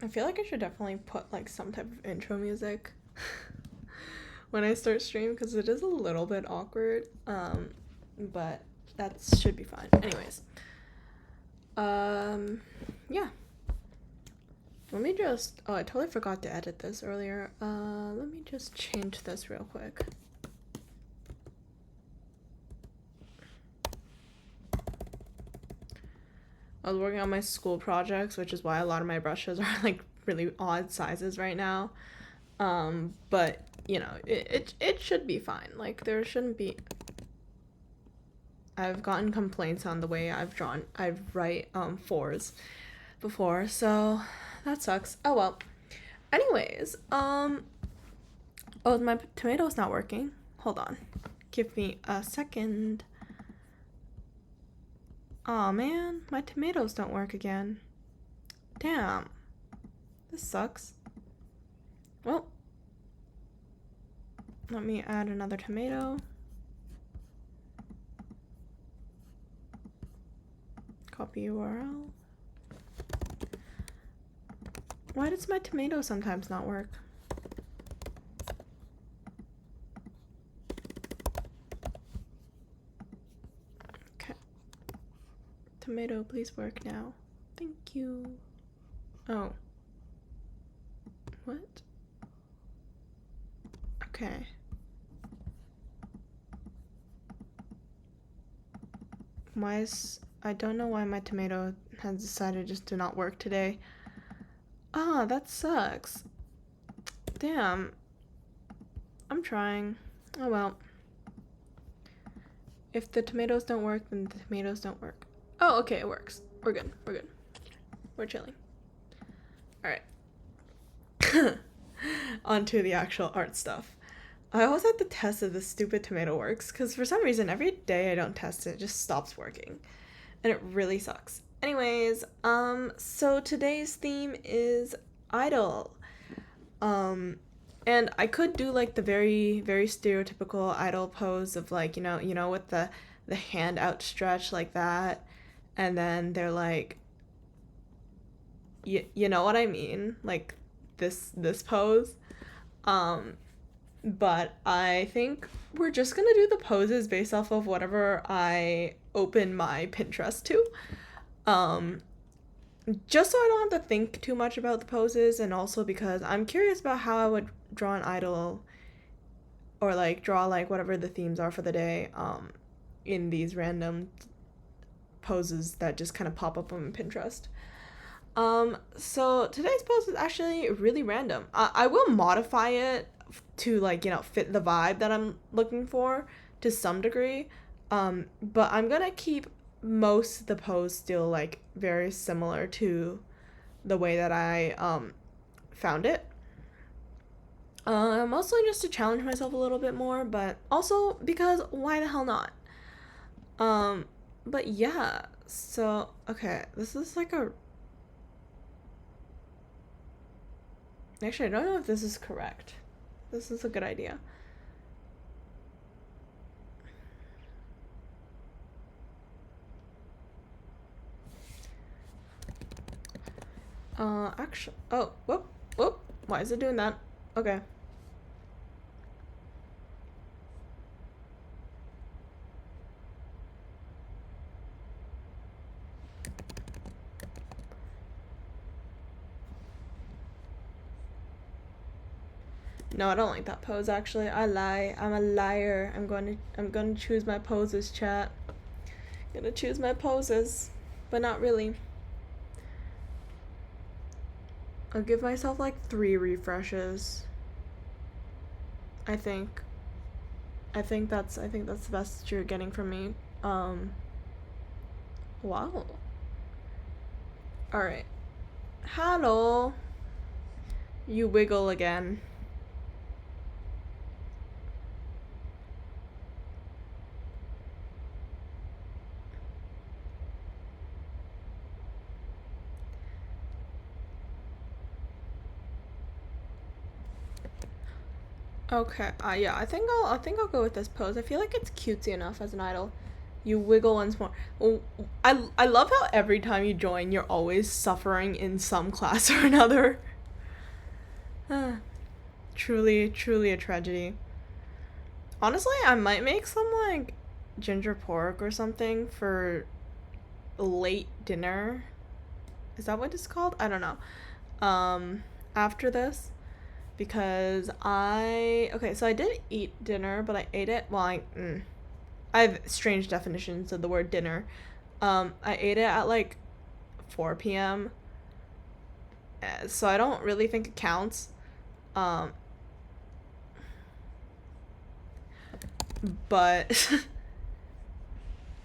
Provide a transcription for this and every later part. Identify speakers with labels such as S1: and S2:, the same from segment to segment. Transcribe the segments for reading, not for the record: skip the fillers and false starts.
S1: I feel like I should definitely put like some type of intro music when I start stream because it is a little bit awkward. But that should be fine. Anyways. Yeah. Let me just, oh, I totally forgot to edit this earlier. Let me just change this real quick. I was working on my school projects, which is why a lot of my brushes are like really odd sizes right now. But you know, it should be fine. Like there shouldn't be. I've gotten complaints on the way I write fours before, so that sucks. Oh well. Anyways, oh, my tomato's not working. Hold on. Give me a second. Aw, man, my tomatoes don't work again. Damn. This sucks. Well, let me add another tomato. Copy URL. Why does my tomato sometimes not work? Okay. Tomato, please work now. Thank you. Oh. What? Okay. I don't know why my tomato has decided just to not work today. Ah, that sucks. Damn. I'm trying. Oh well. If the tomatoes don't work, then the tomatoes don't work. Oh, okay, it works. We're good. We're good. We're chilling. Alright. On to the actual art stuff. I always have to test if this stupid tomato works, because for some reason, every day I don't test it, it just stops working. And it really sucks. Anyways, so today's theme is idol. And I could do like the very, very stereotypical idol pose of like, you know, with the hand outstretched like that. And then they're like, you know what I mean? Like this pose. But I think we're just gonna do the poses based off of whatever I open my Pinterest to. Just so I don't have to think too much about the poses, and also because I'm curious about how I would draw an idol or like draw like whatever the themes are for the day in these random poses that just kind of pop up on Pinterest. So today's post is actually really random. I will modify it to like, you know, fit the vibe that I'm looking for to some degree. But I'm gonna keep most of the pose still like very similar to the way that I found it. Mostly just to challenge myself a little bit more, but also because why the hell not? But yeah, so okay, this is like a actually I don't know if this is correct. This is a good idea. Actually, oh, whoop, why is it doing that? Okay. No, I don't like that pose actually. I lie. I'm a liar. I'm going to choose my poses, chat. I'm gonna choose my poses, but not really. I'll give myself like 3 refreshes. I think that's the best you're getting from me. Wow. All right. Hello. You wiggle again. Okay. Yeah. I think I'll go with this pose. I feel like it's cutesy enough as an idol. You wiggle once more. Well, I love how every time you join, you're always suffering in some class or another. Truly, truly a tragedy. Honestly, I might make some like ginger pork or something for late dinner. Is that what it's called? I don't know. After this, because so I did eat dinner, but I ate it I have strange definitions of the word dinner. I ate it at like 4 p.m. So I don't really think it counts. Um, but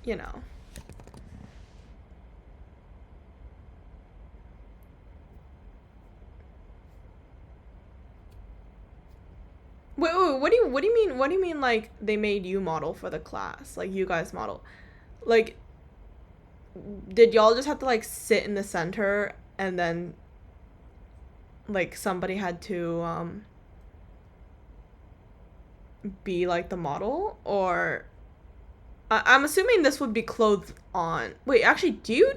S1: you know. Wait, what do you mean like they made you model for the class? Like you guys model. Like did y'all just have to like sit in the center and then like somebody had to be like the model, or I'm assuming this would be clothed on. Wait, actually, do you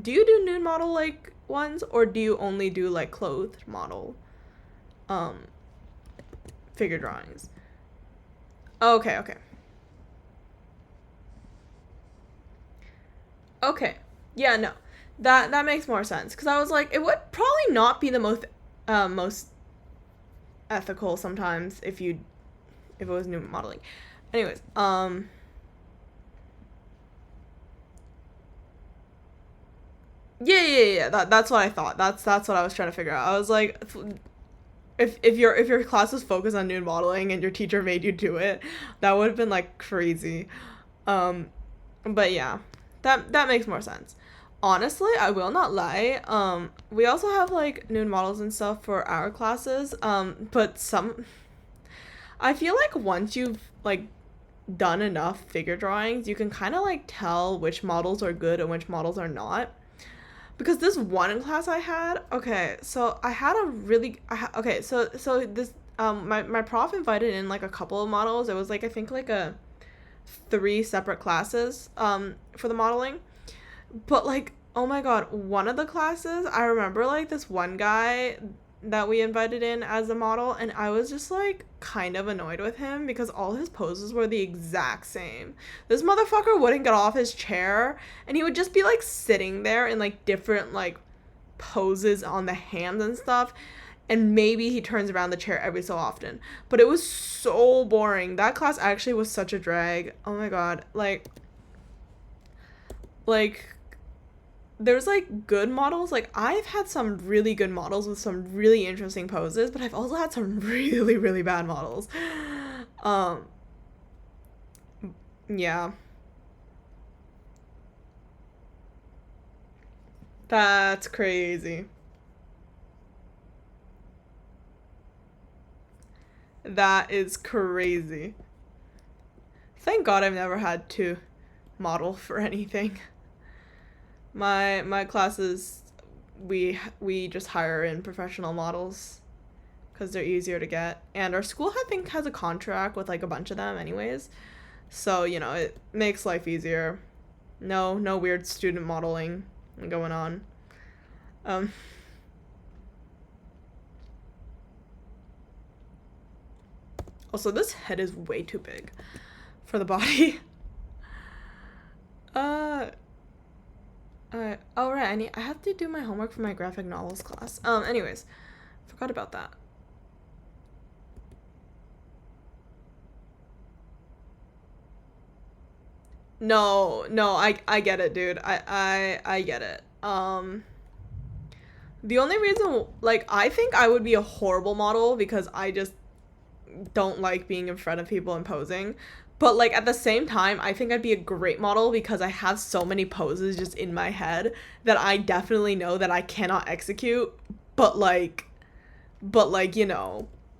S1: do nude model like ones, or do you only do like clothed model um figure drawings? Okay, okay. Okay. Yeah, no. That makes more sense, cuz I was like it would probably not be the most ethical sometimes if it was new modeling. Anyways, yeah. That's what I thought. That's what I was trying to figure out. I was like, if your class was focused on nude modeling and your teacher made you do it, that would have been like crazy. Um, but yeah, that makes more sense. Honestly, I will not lie. We also have like nude models and stuff for our classes. But I feel like once you've like done enough figure drawings, you can kind of like tell which models are good and which models are not. Because this one class I had, okay, so I had a really, okay, so this, my prof invited in like a couple of models. It was like, I think like a three separate classes, for the modeling. But like, oh my god, one of the classes, I remember like this one guy that we invited in as a model, and I was just like kind of annoyed with him because all his poses were the exact same. This motherfucker wouldn't get off his chair, and he would just be like sitting there in like different like poses on the hands and stuff. And maybe he turns around the chair every so often. But it was so boring. That class actually was such a drag. Oh my god. Like there's like good models. Like I've had some really good models with some really interesting poses, but I've also had some really really bad models. Um yeah, that's crazy. That is crazy. Thank God I've never had to model for anything. My classes, we just hire in professional models because they're easier to get, and our school I think has a contract with like a bunch of them anyways. So, it makes life easier. No weird student modeling going on. Um, Also, this head is way too big for the body. Uh, oh right, I have to do my homework for my graphic novels class. Anyways, forgot about that. No, I get it, dude. I get it. The only reason, like, I think I would be a horrible model because I just don't like being in front of people and posing. But like at the same time, I think I'd be a great model because I have so many poses just in my head that I definitely know that I cannot execute. But like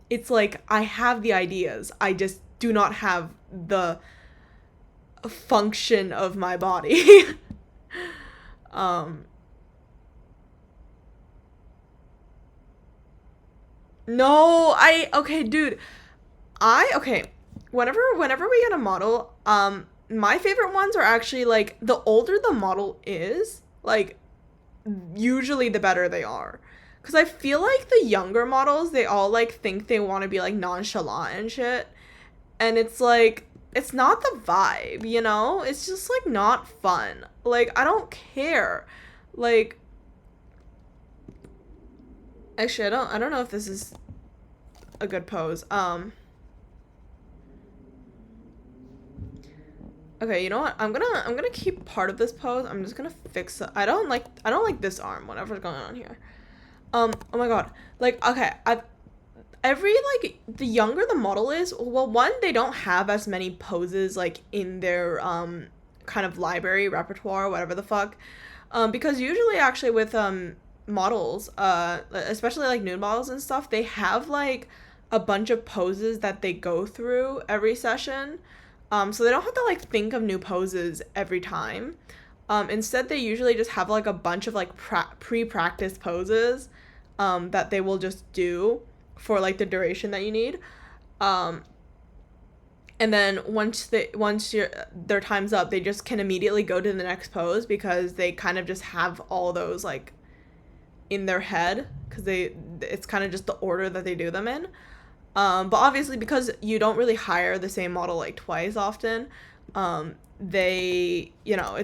S1: it's like I have the ideas. I just do not have the function of my body. um no, I okay, dude. I okay. Whenever we get a model, my favorite ones are actually like the older the model is, like usually the better they are. Cause I feel like the younger models, they all like think they want to be like nonchalant and shit. And it's like it's not the vibe, you know? It's just like not fun. Like I don't care. Like actually I don't know if this is a good pose. Okay, you know what? I'm gonna keep part of this pose. I'm just gonna fix it. I don't like this arm, whatever's going on here. Oh my god. Like, okay, I've every like the younger the model is, well, one, they don't have as many poses like in their kind of library repertoire, whatever the fuck. Because usually actually with models, especially like nude models and stuff, they have like a bunch of poses that they go through every session. So they don't have to like think of new poses every time. Instead, they usually just have like a bunch of like pre-practice poses that they will just do for like the duration that you need. Um, and then once their time's up, they just can immediately go to the next pose because they kind of just have all those like in their head because it's kind of just the order that they do them in. But obviously, because you don't really hire the same model like twice often, they, you know,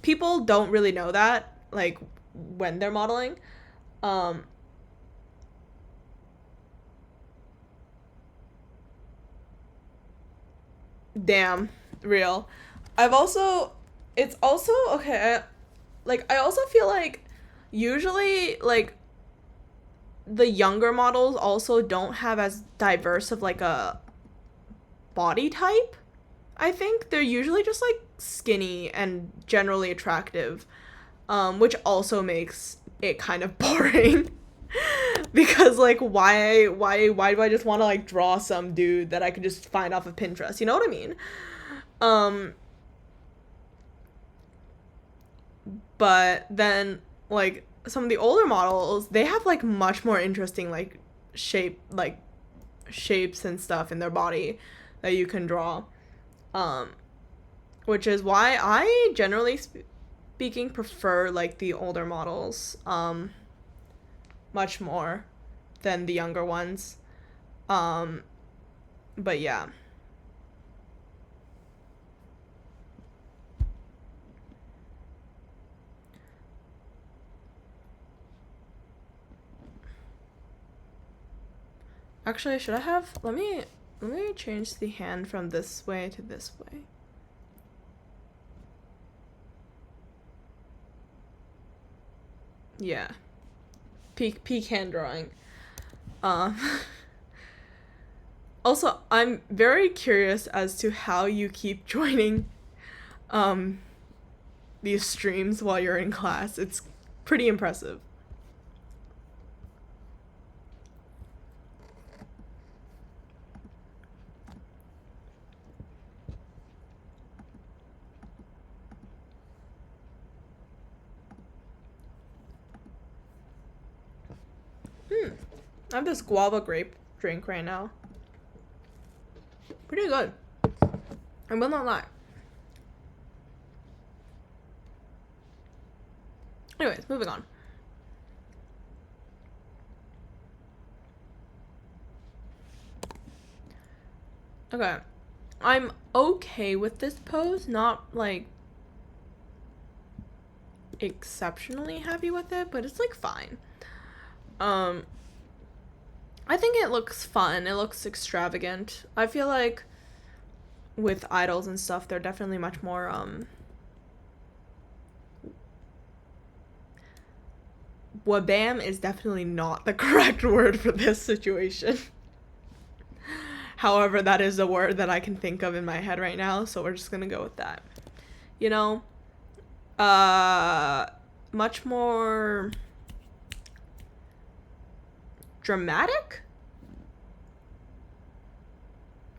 S1: people don't really know that like when they're modeling. Um, Damn, real. I've also, it's also okay. Like I also feel like usually like the younger models also don't have as diverse of like a body type. I think they're usually just like skinny and generally attractive, which also makes it kind of boring. Because like why do I just want to like draw some dude that I could just find off of Pinterest? You know what I mean? Um, but then like some of the older models, they have like much more interesting like shapes and stuff in their body that you can draw. Um, which is why I generally speaking prefer like the older models much more than the younger ones. Um, but yeah. Actually, should I have let me change the hand from this way to this way. Yeah. Peak hand drawing. Um Also, I'm very curious as to how you keep joining um these streams while you're in class. It's pretty impressive. I have this guava grape drink right now. Pretty good. I will not lie. Anyways, moving on. Okay. I'm okay with this pose, not like exceptionally happy with it, but it's like fine. Um I think it looks fun. It looks extravagant. I feel like with idols and stuff, they're definitely much more wabam is definitely not the correct word for this situation. However, that is a word that I can think of in my head right now, so we're just gonna go with that. You know, uh, much more dramatic.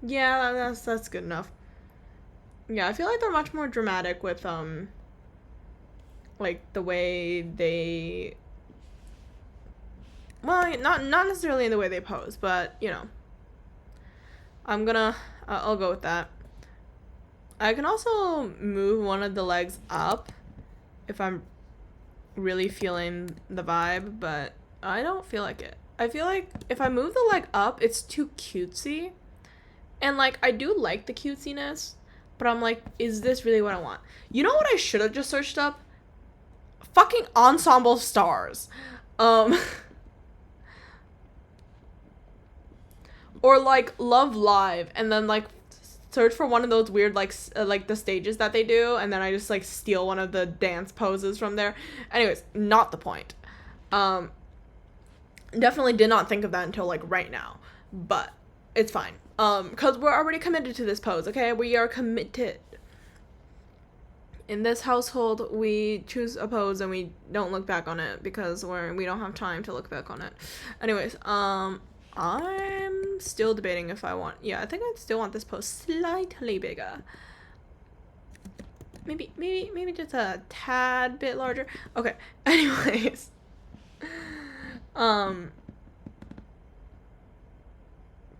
S1: Yeah, that's good enough. Yeah, I feel like they're much more dramatic with like the way they, well, not necessarily in the way they pose, but you know, I'm gonna I'll go with that. I can also move one of the legs up if I'm really feeling the vibe, but I don't feel like it. I feel like if I move the leg up, it's too cutesy. And like I do like the cutesiness, but I'm like, is this really what I want? You know what I should have just searched up? Fucking ensemble stars. Or like Love Live, and then like search for one of those weird like the stages that they do, and then I just like steal one of the dance poses from there. Anyways, not the point. Definitely did not think of that until like right now, but it's fine. Because we're already committed to this pose. Okay, we are committed. In this household, we choose a pose and we don't look back on it because we don't have time to look back on it. Anyways, I'm still debating if I want. Yeah, I think I still want this pose slightly bigger. Maybe just a tad bit larger. Okay. Anyways,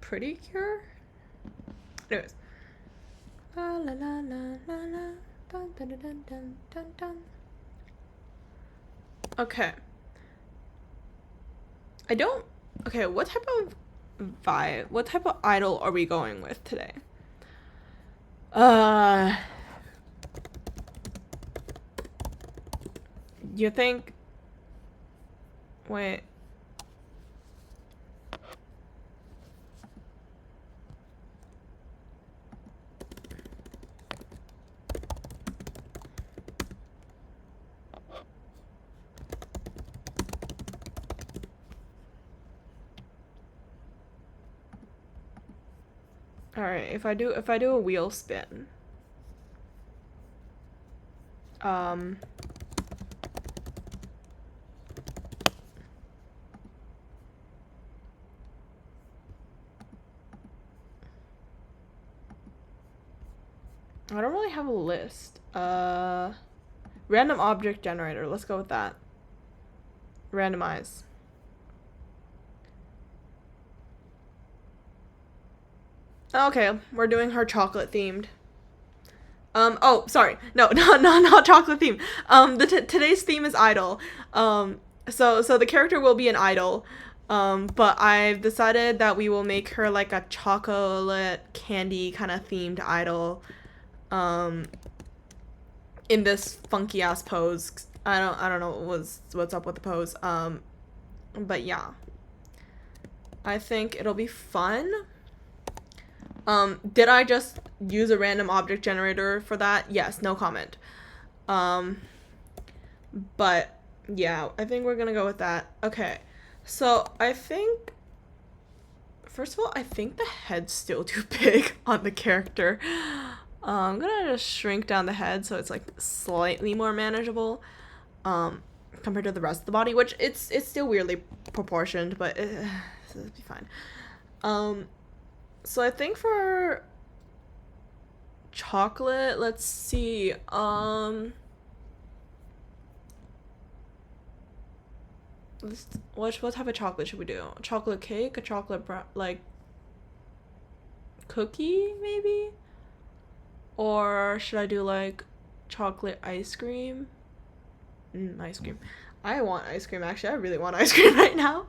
S1: Pretty Cure. Anyways. La la la la la la. Dun, dun, dun, dun, dun, dun. Okay. Okay, what type of vibe, what type of idol are we going with today? You think, wait. All right, if I do a wheel spin. I don't really have a list. Random object generator. Let's go with that. Randomize. Okay, we're doing her chocolate themed. Oh, sorry. No, not chocolate themed. Today's theme is idol. So the character will be an idol. But I've decided that we will make her like a chocolate candy kind of themed idol. In this funky ass pose. I don't know what's up with the pose. But yeah. I think it'll be fun. Did I just use a random object generator for that? Yes, no comment. But yeah, I think we're gonna go with that. Okay, so I think, first of all, I think the head's still too big on the character. I'm gonna just shrink down the head so it's like slightly more manageable, compared to the rest of the body, which it's still weirdly proportioned, but it'll be fine. So I think for chocolate, let's see, what type of chocolate should we do? A chocolate cake? A chocolate like cookie, maybe? Or should I do like chocolate ice cream? Ice cream. I want ice cream, actually. I really want ice cream right now.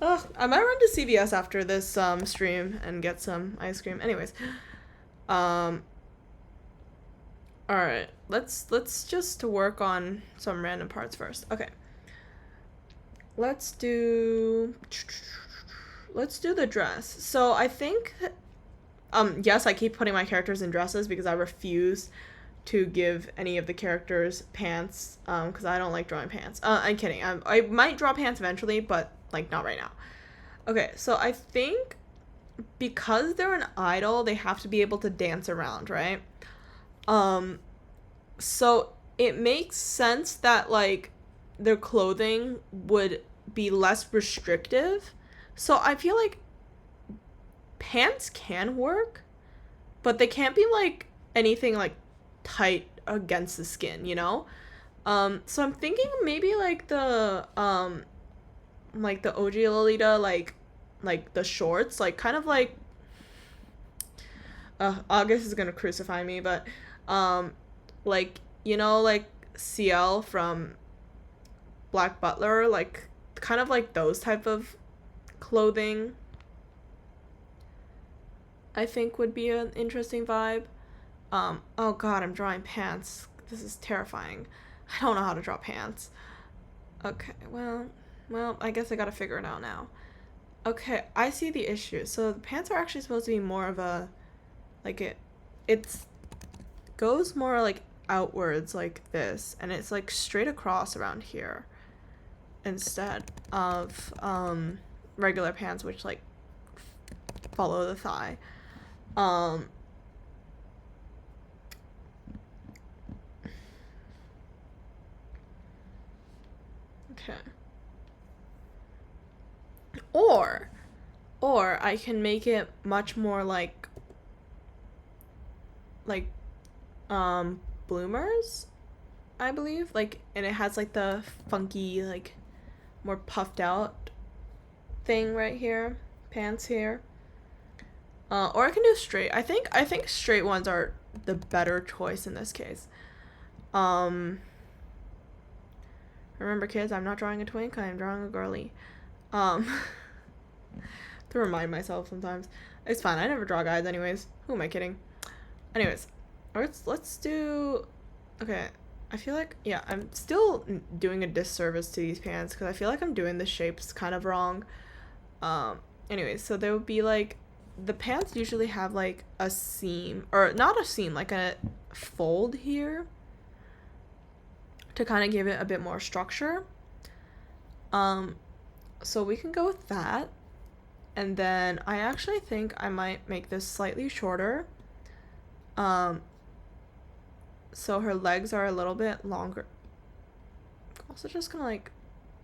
S1: Ugh, I might run to CVS after this stream and get some ice cream. Anyways. Alright. Let's just work on some random parts first. Okay. Let's do the dress. So I think yes, I keep putting my characters in dresses because I refuse to give any of the characters pants, because I don't like drawing pants. I'm kidding. I might draw pants eventually, but like not right now. Okay, so I think because they're an idol, they have to be able to dance around, right? So it makes sense that like their clothing would be less restrictive. So I feel like pants can work, but they can't be like anything like tight against the skin, you know? So I'm thinking maybe like the OG Lolita, like the shorts, like kind of like, August is gonna crucify me, but um, like like CL from Black Butler, like kind of like those type of clothing, I think would be an interesting vibe. Oh god, I'm drawing pants. This is terrifying. I don't know how to draw pants. Okay, well, I guess I gotta figure it out now. Okay, I see the issue. So the pants are actually supposed to be more of a, like it's goes more like outwards like this, and it's like straight across around here instead of regular pants which like follow the thigh. Um okay. Or I can make it much more like bloomers, I believe. Like, and it has like the funky, like more puffed out thing right here, pants here. Or I can do straight. I think straight ones are the better choice in this case. Um Remember kids, I'm not drawing a twink, I am drawing a girly. Um to remind myself sometimes. It's fine. I never draw guys anyways. Who am I kidding? Anyways, let's do. Okay, I feel like yeah, I'm still doing a disservice to these pants because I feel like I'm doing the shapes kind of wrong. Anyways, so there would be like the pants usually have like a seam or not a seam, like a fold here to kind of give it a bit more structure. So we can go with that. And then I actually think I might make this slightly shorter. So her legs are a little bit longer. Also just gonna like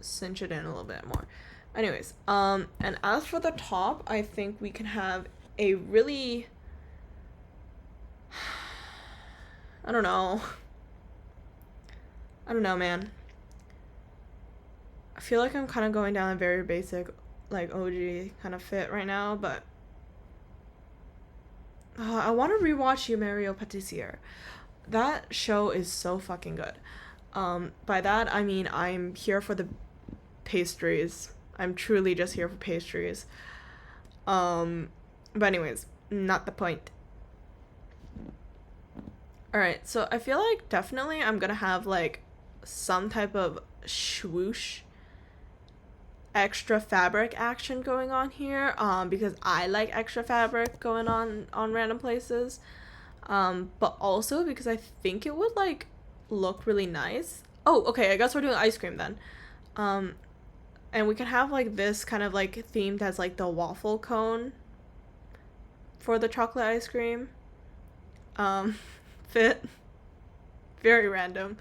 S1: cinch it in a little bit more. Anyways, and as for the top, I think we can have a really I don't know. I don't know, man. I feel like I'm kind of going down a very basic like OG kind of fit right now, but I want to rewatch You Mario Patissier. That show is so fucking good. By that I mean I'm here for the pastries. I'm truly just here for pastries. But anyways, not the point. All right, so I feel like definitely I'm gonna have like some type of swoosh extra fabric action going on here because I like extra fabric going on random places, but also because I think it would like look really nice. Oh, okay, I guess we're doing ice cream then. And we can have like this kind of like themed as like the waffle cone for the chocolate ice cream fit. Very random.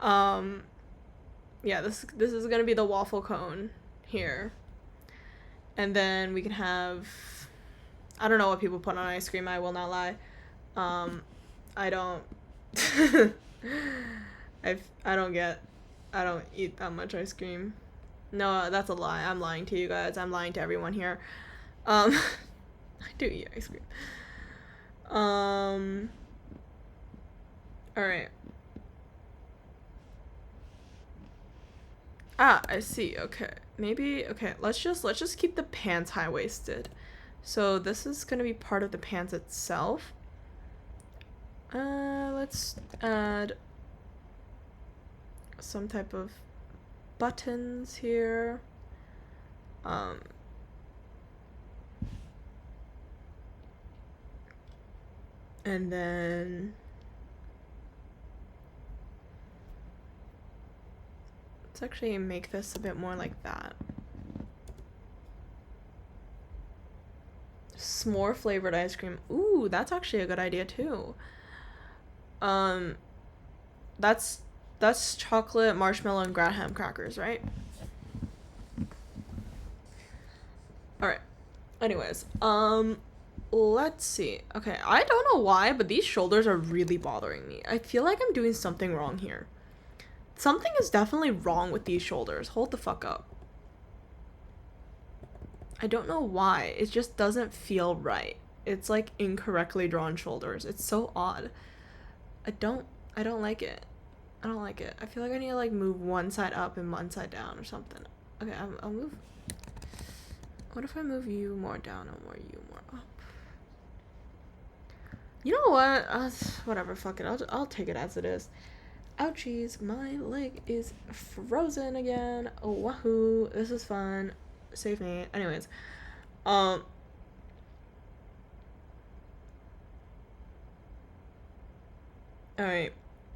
S1: Yeah, this is gonna be the waffle cone here. And then we can have, I don't know what people put on ice cream, I will not lie. I don't I don't eat that much ice cream. No, that's a lie. I'm lying to you guys. I'm lying to everyone here. I do eat ice cream. All right. I see. Okay. Maybe okay, let's just keep the pants high-waisted. So this is going to be part of the pants itself. Let's add some type of buttons here. And then let's actually make this a bit more like that. S'more flavored ice cream. Ooh, that's actually a good idea too. That's chocolate, marshmallow, and graham crackers, right? Alright. Anyways, let's see. Okay, I don't know why, but these shoulders are really bothering me. I feel like I'm doing something wrong here. Something is definitely wrong with these shoulders. Hold the fuck up. I don't know why. It just doesn't feel right. it's like incorrectly drawn shoulders. It's so odd. I don't I don't like it. I don't like it. I feel like I need to like move one side up and one side down or something. Okay, I'll move. What if I move you more down and more you more up? You know what? Whatever, fuck it. I'll take it as it is. Ouchies, my leg is frozen again. Oh, wahoo. This is fun. Save me. Anyways. Alright.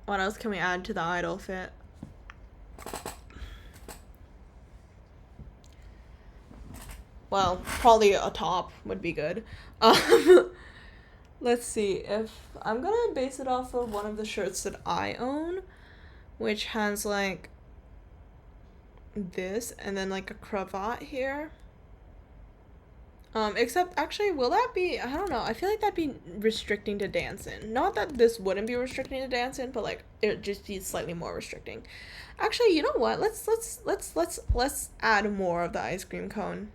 S1: What else can we add to the idol fit? Well, probably a top would be good. Let's see. If I'm gonna base it off of one of the shirts that I own, which has like this and then like a cravat here. Except actually, will that be? I don't know. I feel like that'd be restricting to dancing. Not that this wouldn't be restricting to dancing, but like it'd just be slightly more restricting. Actually, you know what? Let's add more of the ice cream cone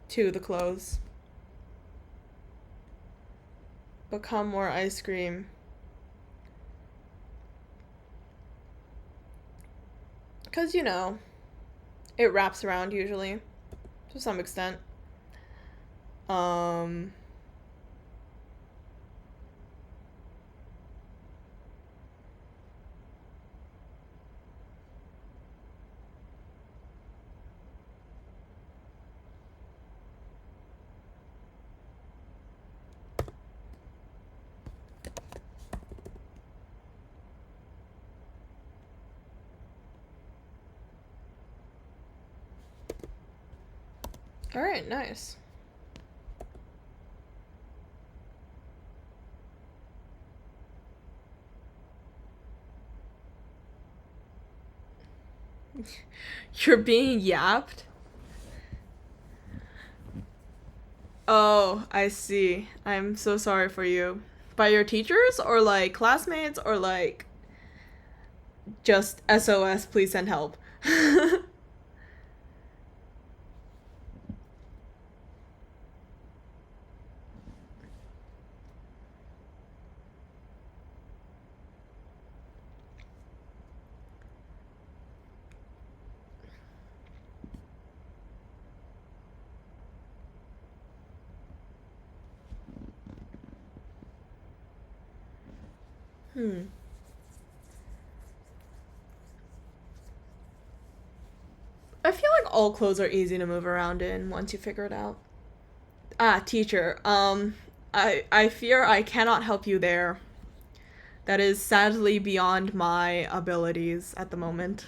S1: to the clothes. Become more ice cream. Cause you know, it wraps around usually, to some extent. Um. All right, nice. You're being yapped? Oh, I see. I'm so sorry for you. By your teachers or like classmates or like just SOS, please send help. Hmm. I feel like all clothes are easy to move around in once you figure it out. Ah, teacher. I fear I cannot help you there. That is sadly beyond my abilities at the moment.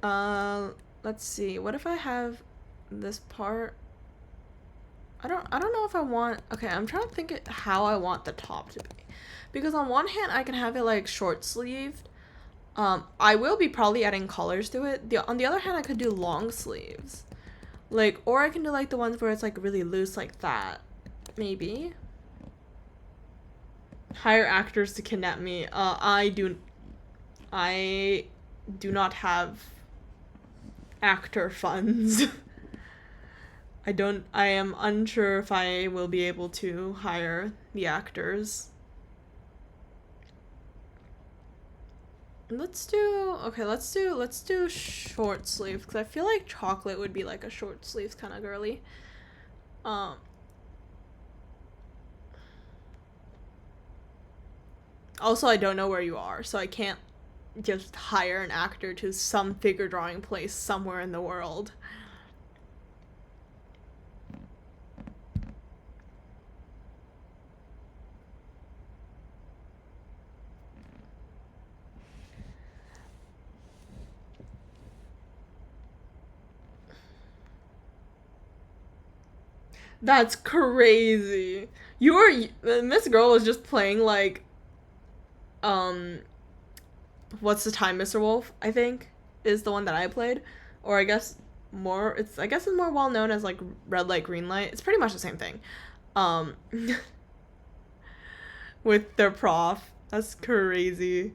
S1: Uh, let's see. What if I have this part? I don't know if I want. Okay, I'm trying to think how I want the top to be. Because on one hand, I can have it like short sleeved. I will be probably adding colors to it. On the other hand, I could do long sleeves. Like, or I can do like the ones where it's like really loose like that. Maybe. Hire actors to kidnap me. I do not have actor funds. I am unsure if I will be able to hire the actors. Let's do short sleeves because I feel like chocolate would be like a short sleeves kind of girly. Also, I don't know where you are, so I can't just hire an actor to some figure drawing place somewhere in the world. That's crazy. Miss Girl was just playing like um what's the time, Mr. Wolf, I think, is the one that I played. Or I guess it's more well known as like red light, green light. It's pretty much the same thing. Um with their prof. That's crazy.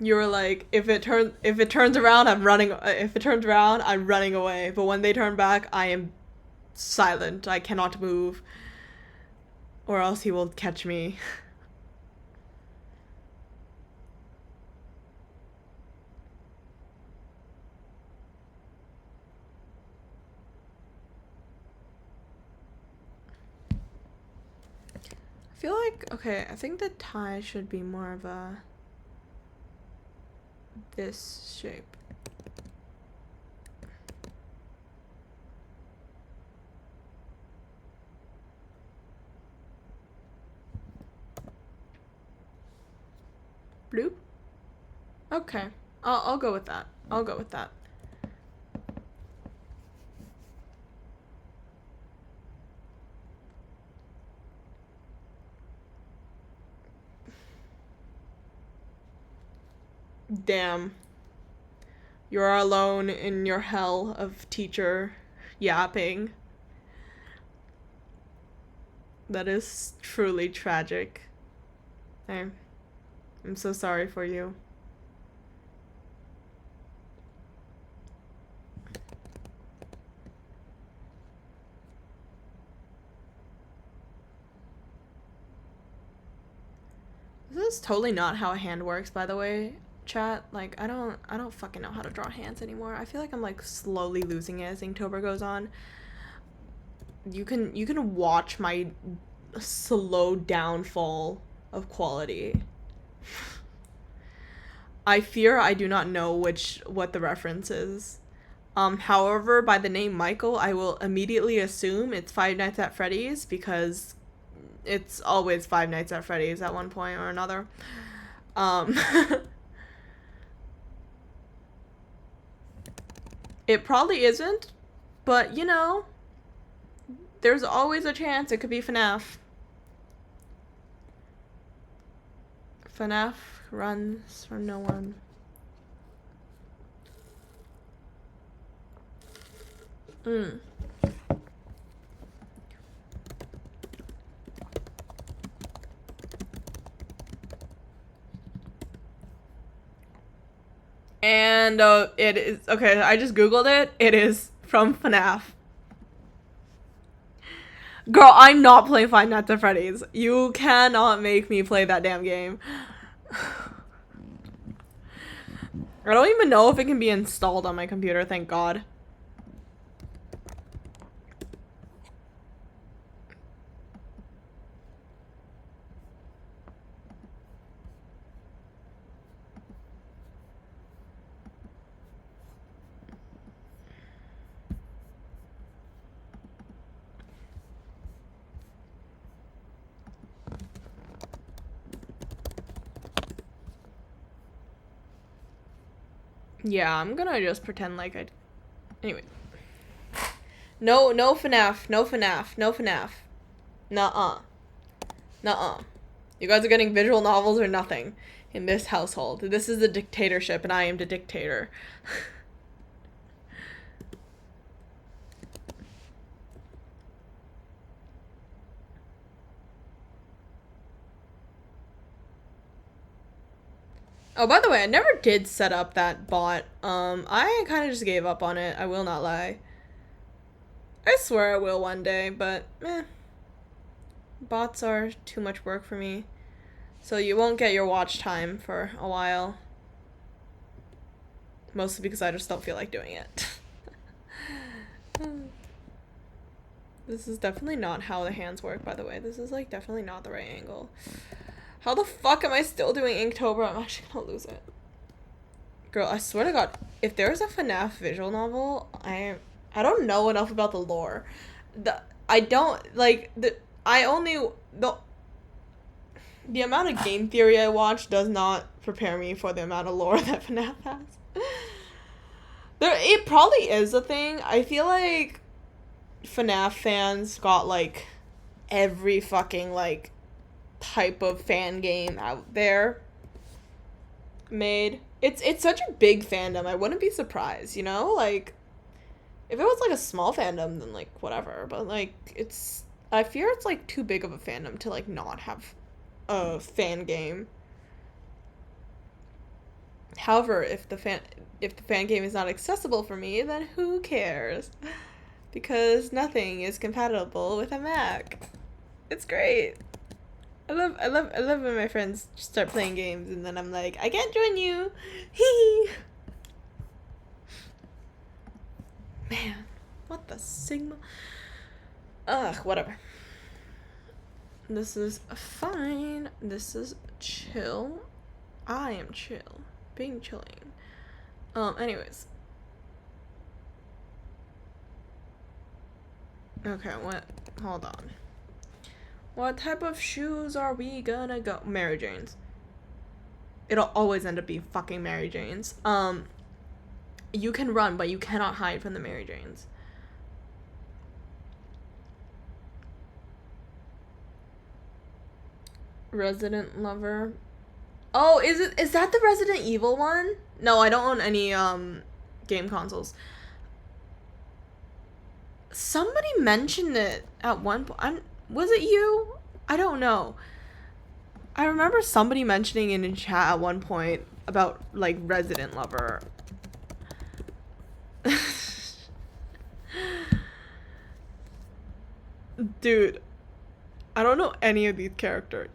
S1: You were like, if it turns around, I'm running. If it turns around, I'm running away. But when they turn back, I am silent. I cannot move, or else he will catch me. I feel like, okay, I think the tie should be more of a this shape. Bloop. Okay, I'll go with that. I'll go with that. Damn. You're alone in your hell of teacher yapping. That is truly tragic. I'm so sorry for you. This is totally not how a hand works, by the way, chat. Like, I don't fucking know how to draw hands anymore. I feel like I'm like slowly losing it as Inktober goes on. You can watch my slow downfall of quality. I fear I do not know what the reference is. However, by the name Michael, I will immediately assume it's Five Nights at Freddy's because it's always Five Nights at Freddy's at one point or another. It probably isn't, but you know, there's always a chance it could be FNAF. FNAF runs from no one. And it is okay. I just googled it. It is from FNAF. Girl, I'm not playing Five Nights at Freddy's. You cannot make me play that damn game. I don't even know if it can be installed on my computer. Thank God. Yeah, I'm gonna just pretend like I. Anyway. No FNAF. No FNAF. No FNAF. Nuh-uh. Nuh-uh. You guys are getting visual novels or nothing in this household. This is a dictatorship, and I am the dictator. Oh, by the way, I never did set up that bot. I kind of just gave up on it. I will not lie. I swear I will one day, but bots are too much work for me. So you won't get your watch time for a while. Mostly because I just don't feel like doing it. This is definitely not how the hands work, by the way. This is like definitely not the right angle. How the fuck am I still doing Inktober? I'm actually gonna lose it. Girl, I swear to God, if there's a FNAF visual novel, I don't know enough about the lore. The amount of game theory I watch does not prepare me for the amount of lore that FNAF has. It probably is a thing. I feel like FNAF fans got like every fucking like type of fan game out there made. It's such a big fandom. I wouldn't be surprised, you know? Like if it was like a small fandom then like whatever, but like I fear it's like too big of a fandom to like not have a fan game. However, if the fan game is not accessible for me, then who cares? Because nothing is compatible with a Mac. It's great. I love when my friends start playing games and then I'm like, I can't join you. Hee. Man, what the Sigma? Ugh, whatever. This is fine. This is chill. I am chill. Being chilling. Anyways. Okay, what? Hold on. What type of shoes are we gonna go? Mary Jane's. It'll always end up being fucking Mary Jane's. You can run, but you cannot hide from the Mary Janes. Resident Lover. Oh, is that the Resident Evil one? No, I don't own any game consoles. Somebody mentioned it at one point. Was it you? I don't know. I remember somebody mentioning it in chat at one point about like Resident Lover. Dude, I don't know any of these characters.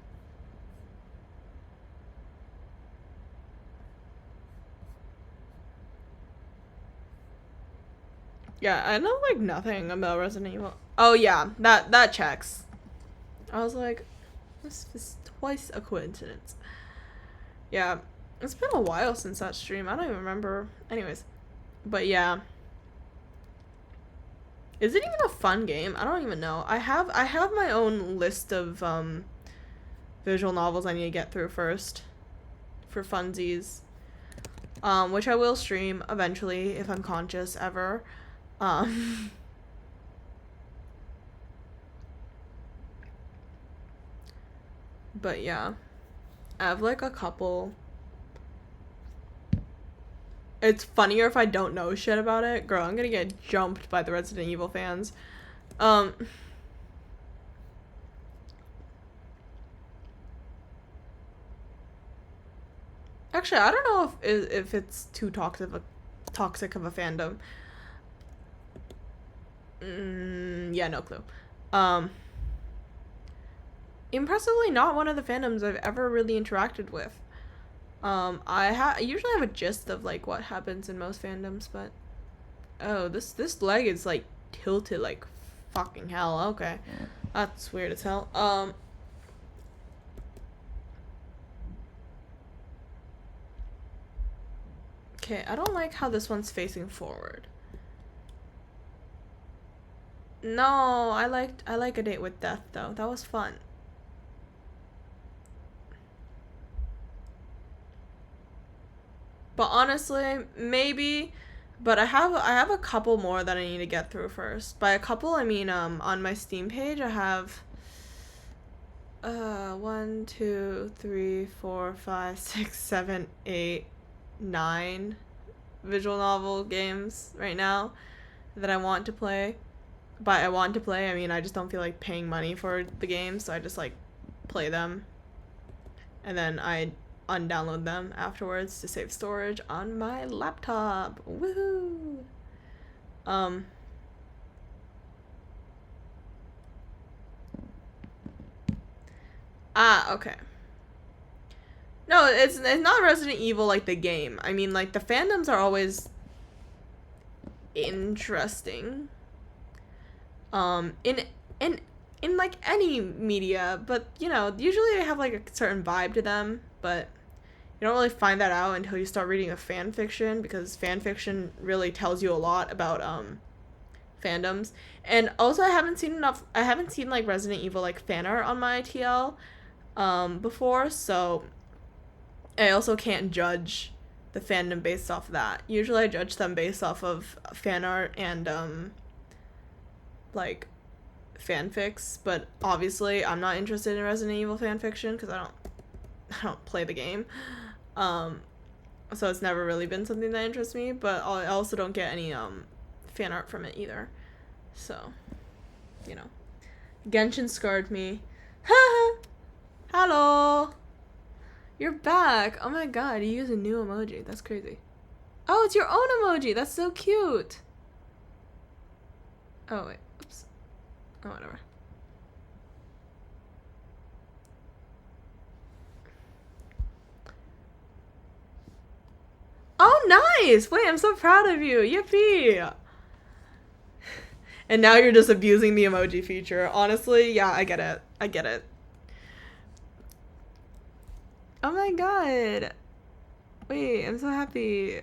S1: Yeah, I know like nothing about Resident Evil. Oh yeah, that checks. I was like, this is twice a coincidence. Yeah, it's been a while since that stream. I don't even remember. Anyways, but yeah. Is it even a fun game? I don't even know. I have my own list of visual novels I need to get through first for funsies. Which I will stream eventually if I'm conscious ever. But yeah. I have like a couple. It's funnier if I don't know shit about it. Girl, I'm gonna get jumped by the Resident Evil fans. Actually, I don't know if it's too toxic of a fandom. Yeah, no clue. Impressively not one of the fandoms I've ever really interacted with. I usually have a gist of like what happens in most fandoms, but oh, this leg is like tilted like fucking hell. Okay, that's weird as hell. Okay, I don't like how this one's facing forward. No, I like A Date with Death though. That was fun. But honestly, maybe. But I have a couple more that I need to get through first. By a couple, I mean on my Steam page I have 1, 2, 3, 4, 5, 6, 7, 8, 9 visual novel games right now that I want to play. By I want to play, I mean I just don't feel like paying money for the game, so I just like play them. And then I undownload them afterwards to save storage on my laptop. Woohoo! Okay. No, it's not Resident Evil like the game. I mean, like the fandoms are always interesting. In like any media, but you know, usually they have like a certain vibe to them, but you don't really find that out until you start reading a fan fiction, because fan fiction really tells you a lot about fandoms. And also I haven't seen like Resident Evil like fan art on my TL before, so I also can't judge the fandom based off of that. Usually I judge them based off of fan art and like fanfics, but obviously I'm not interested in Resident Evil fanfiction because I don't play the game. So it's never really been something that interests me, but I also don't get any fan art from it either. So, you know. Genshin scarred me. Hello. You're back. Oh my god, you use a new emoji. That's crazy. Oh, it's your own emoji. That's so cute. Oh, wait. Oops. Oh, whatever. Oh, nice. Wait, I'm so proud of you. Yippee. And now you're just abusing the emoji feature. Honestly, yeah, I get it. I get it. Oh my god. Wait, I'm so happy.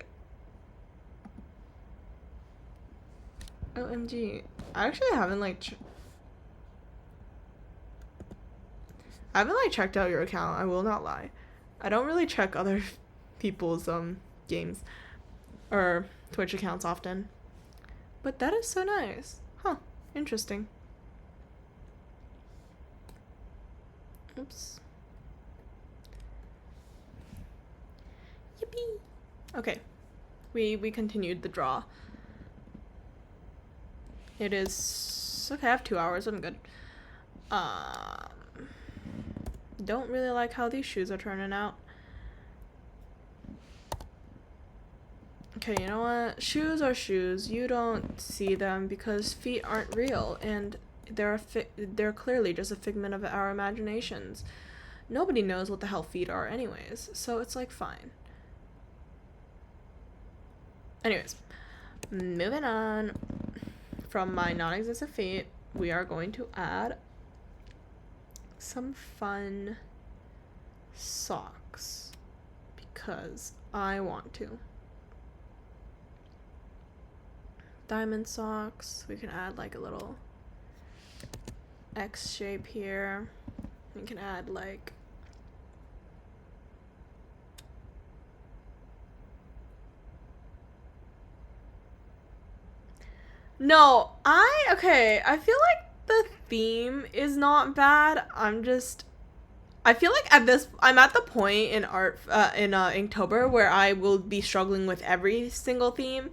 S1: OMG. I actually haven't checked out your account. I will not lie. I don't really check other people's games or Twitch accounts often. But that is so nice. Huh. Interesting. Oops. Yippee. Okay. We continued the draw. It is okay, I have 2 hours, I'm good. Don't really like how these shoes are turning out. Okay, you know what? Shoes are shoes. You don't see them because feet aren't real, and they're clearly just a figment of our imaginations. Nobody knows what the hell feet are anyways, so it's like fine. Anyways, moving on from my non-existent feet, we are going to add some fun socks because I want to. Diamond socks. We can add like a little X shape here. We can add like no, I feel like the theme is not bad. I feel like I'm at the point in Inktober where I will be struggling with every single theme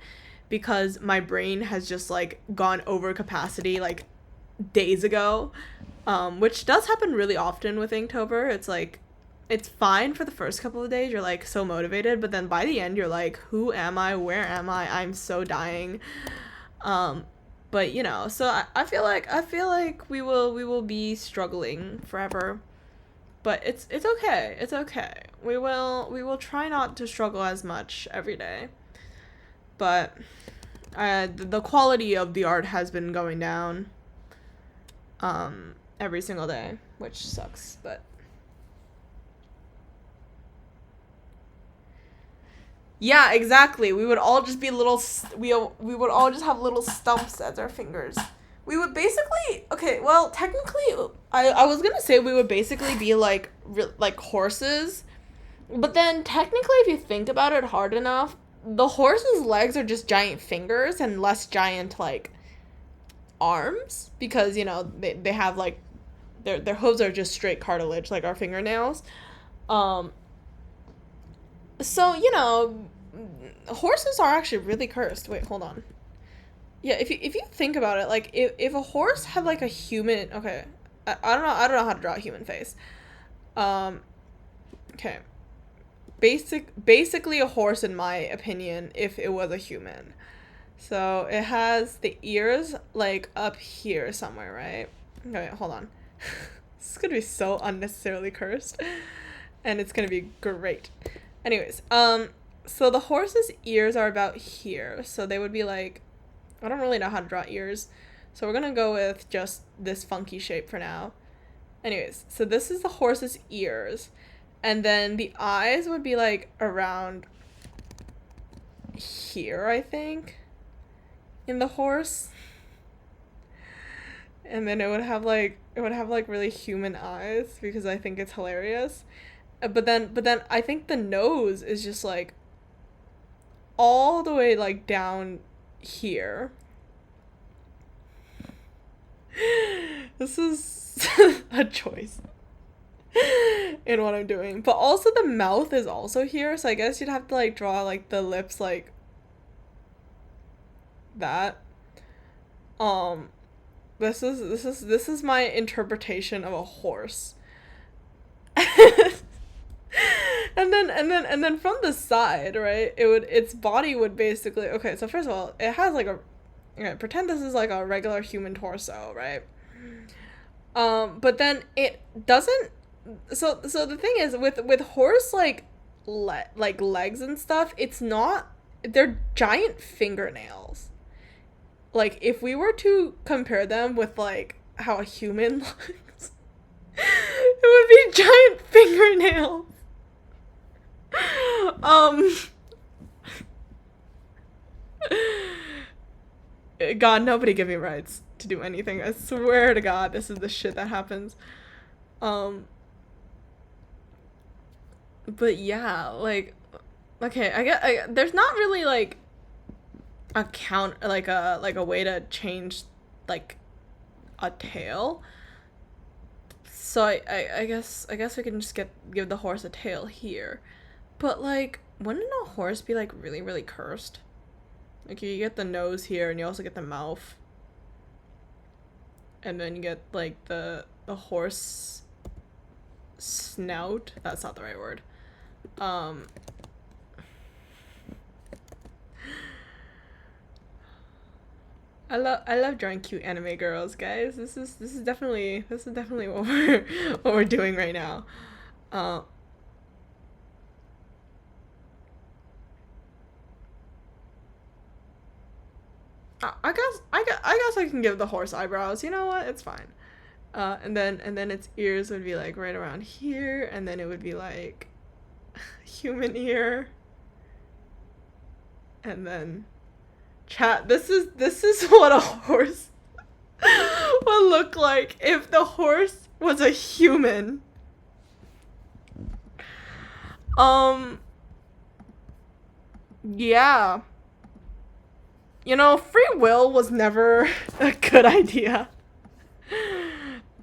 S1: because my brain has just like gone over capacity like days ago, which does happen really often with Inktober. It's like it's fine for the first couple of days. You're like so motivated, but then by the end you're like, who am I? Where am I? I'm so dying. But you know, so I feel like we will be struggling forever. But it's okay. It's okay. We will try not to struggle as much every day. But the quality of the art has been going down every single day, which sucks, but yeah, exactly. We would all just be we would all just have little stumps as our fingers. We would basically okay. Well, technically, I was gonna say we would basically be like horses, but then technically, if you think about it hard enough, the horse's legs are just giant fingers and less giant like arms because you know they have like their hooves are just straight cartilage like our fingernails. So, you know, horses are actually really cursed. Wait, hold on. Yeah, if you think about it, like if a horse had like a human, okay, I don't know how to draw a human face. Um, okay. Basically a horse in my opinion if it was a human. So, it has the ears like up here somewhere, right? Okay, hold on. This is going to be so unnecessarily cursed and it's going to be great. Anyways, so the horse's ears are about here. So they would be like, I don't really know how to draw ears. So we're gonna go with just this funky shape for now. Anyways, so this is the horse's ears. And then the eyes would be like around here, I think, in the horse. And then it would have like really human eyes because I think it's hilarious. But then I think the nose is just like all the way like down here. This is a choice in what I'm doing. But also the mouth is also here, so I guess you'd have to like draw like the lips like that. This is my interpretation of a horse. And then from the side, right, its body would basically, okay, so first of all, it has like a, okay, pretend this is like a regular human torso, right? But then it doesn't, so the thing is with horse like legs and stuff, it's not, they're giant fingernails. Like if we were to compare them with like how a human looks, it would be giant fingernails. Um God, nobody give me rights to do anything. I swear to God, this is the shit that happens. Um but yeah, like okay, there's not really like a count, like a way to change like a tail. So I guess we can just give the horse a tail here. But like, wouldn't a horse be like really really cursed? Like you get the nose here, and you also get the mouth, and then you get like the horse snout. That's not the right word. Um. I love drawing cute anime girls, guys. This is definitely what we're doing right now. Uh, I guess I can give the horse eyebrows. You know what? It's fine. And then its ears would be like right around here, and then it would be like human ear, and then chat. This is what a horse would look like if the horse was a human. Um, yeah. You know, free will was never a good idea.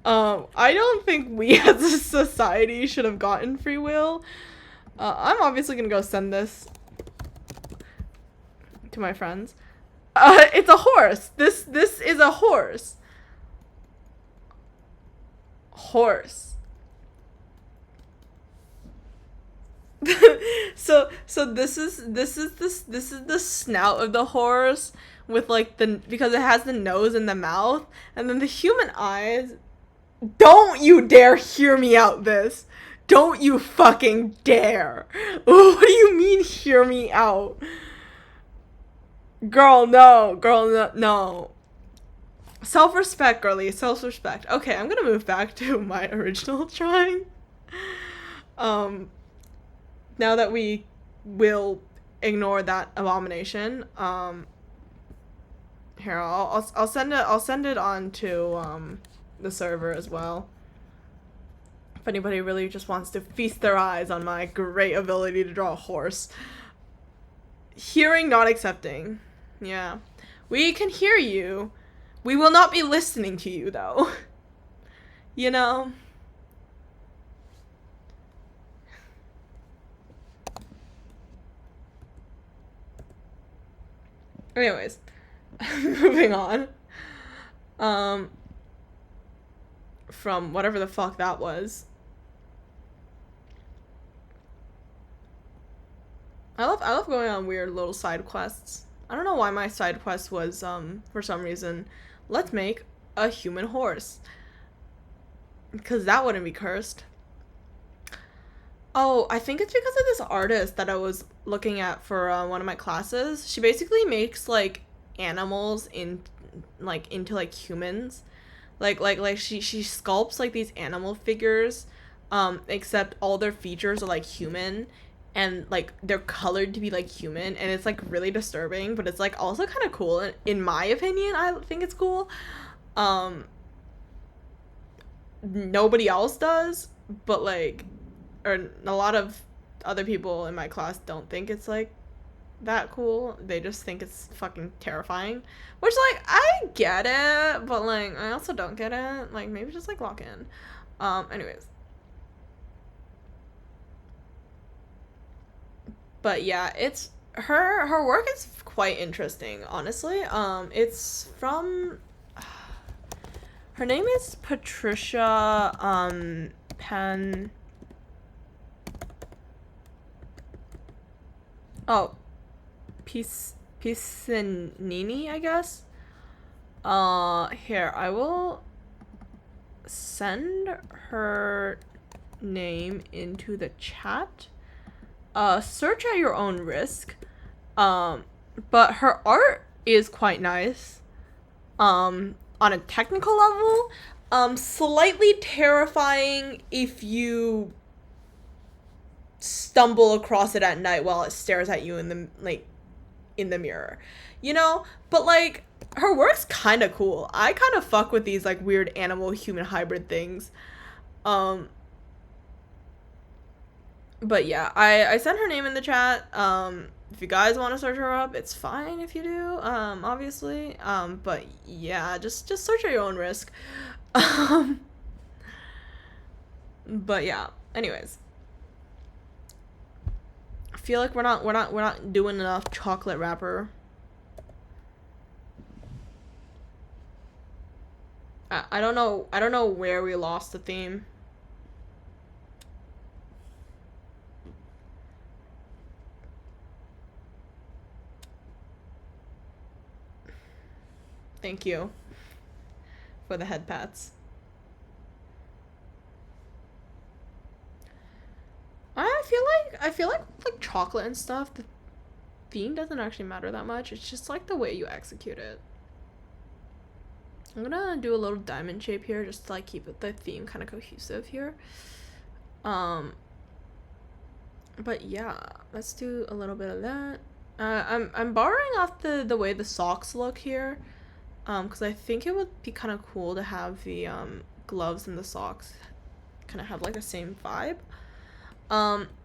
S1: I don't think we as a society should have gotten free will. I'm obviously gonna go send this to my friends. It's a horse. This is a horse. Horse. So this is the snout of the horse with like the, because it has the nose and the mouth, and then the human eyes. Don't you dare hear me out this. Don't you fucking dare. What do you mean hear me out? Girl, no. Girl, no. No. Self-respect, girly. Self-respect. Okay, I'm gonna move back to my original drawing. Um, now that we will ignore that abomination. Here, I'll send it on to the server as well. If anybody really just wants to feast their eyes on my great ability to draw a horse. Hearing, not accepting. Yeah. We can hear you. We will not be listening to you, though. You know? Anyways. Moving on. From whatever the fuck that was. I love going on weird little side quests. I don't know why my side quest was for some reason, let's make a human horse. Because that wouldn't be cursed. Oh, I think it's because of this artist that I was looking at for one of my classes. She basically makes like animals into like humans. Like she sculpts like these animal figures, except all their features are like human, and like they're colored to be like human, and it's like really disturbing, but it's like also kind of cool. In my opinion, I think it's cool. Um, Nobody else does, but like, or a lot of other people in my class don't think it's like that cool. They just think it's fucking terrifying. Which, like, I get it, but like I also don't get it. Like, maybe just like lock in. Anyways. But yeah, it's her work is quite interesting, honestly. It's from, her name is Patricia Pan Oh, Pisanini, I guess. Here, I will send her name into the chat. Search at your own risk. But her art is quite nice. On a technical level, slightly terrifying if you stumble across it at night while it stares at you in the mirror, you know. But like, her work's kind of cool. I kind of fuck with these like weird animal human hybrid things. um but yeah, I sent her name in the chat. If you guys want to search her up, it's fine if you do, obviously. But yeah, just search at your own risk. um but yeah, anyways, I feel like we're not doing enough chocolate wrapper. I don't know where we lost the theme. Thank you for the head pats. I feel like like chocolate and stuff, the theme doesn't actually matter that much. It's just like the way you execute it. I'm gonna do a little diamond shape here just to like keep the theme kind of cohesive here. But yeah, let's do a little bit of that. I'm borrowing off the way the socks look here, because I think it would be kind of cool to have the gloves and the socks kind of have like the same vibe.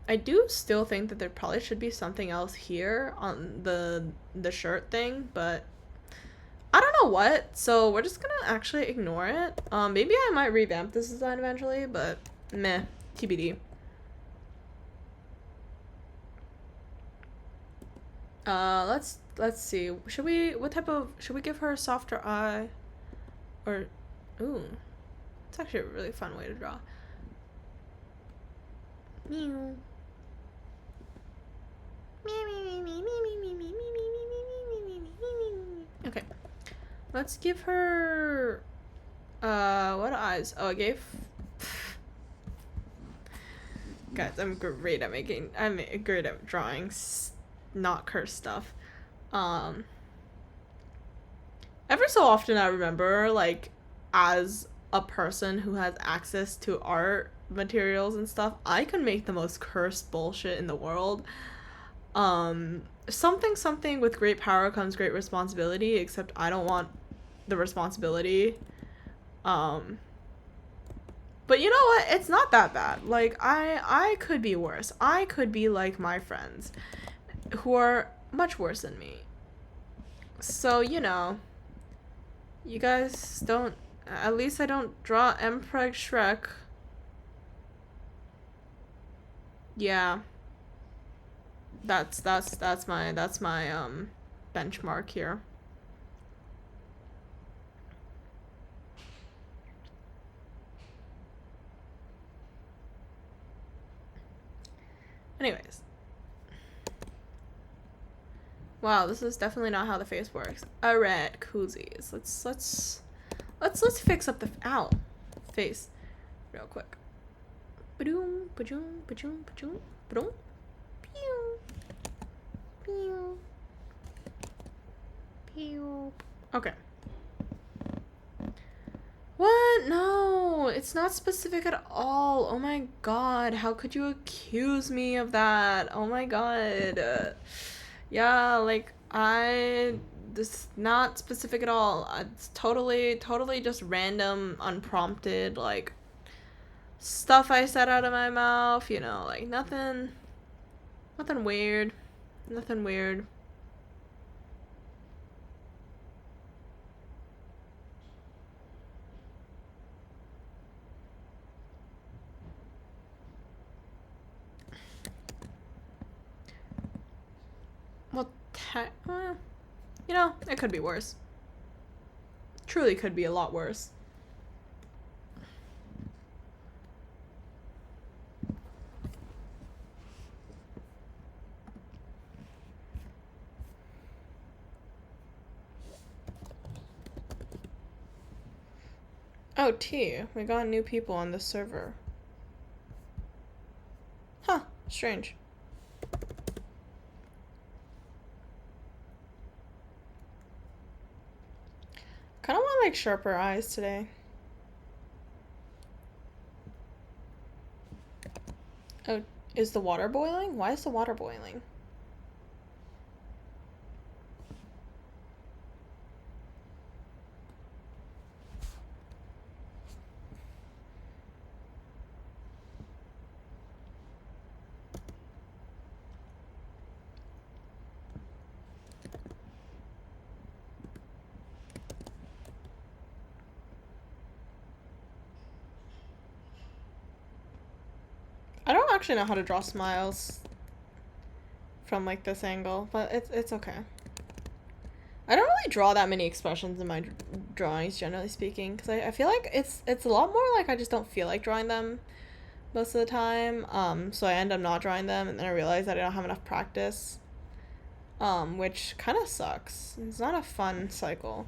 S1: I do still think that there probably should be something else here on the shirt thing, but I don't know what, so we're just gonna actually ignore it. Maybe I might revamp this design eventually, but meh, TBD. Let's see. Should we give her a softer eye? Or, ooh, it's actually a really fun way to draw. Meow. Okay, let's give her, what eyes? Oh, I gave, guys, I'm great at drawing not cursed stuff. Ever so often I remember, like, as a person who has access to art materials and stuff, I can make the most cursed bullshit in the world. Something with great power comes great responsibility, except I don't want the responsibility. But you know what? It's not that bad. Like, I could be worse. I could be like my friends who are much worse than me. So, you know, you guys don't, at least I don't draw Mpreg Shrek. Yeah. That's my benchmark here. Anyways. Wow, this is definitely not how the face works. Alright, koozies. Let's fix up the face real quick. Ba-doom, ba-doom, ba-doom, ba-doom, ba-doom. Pew. Pew. Pew. Okay. What? No, it's not specific at all. Oh my god, how could you accuse me of that? Oh my god. Yeah, like, this is not specific at all. It's totally just random, unprompted, like, stuff I said out of my mouth, you know, like, nothing weird. Nothing weird. Well, you know, it could be worse. Truly could be a lot worse. Oh, T, we got new people on the server. Huh, strange. Kind of want like sharper eyes today. Oh, is the water boiling? Why is the water boiling? I don't actually know how to draw smiles from like this angle, but it's okay. I don't really draw that many expressions in my drawings, generally speaking, because I feel like it's a lot more like I just don't feel like drawing them most of the time. So I end up not drawing them, and then I realize that I don't have enough practice, which kind of sucks. It's not a fun cycle.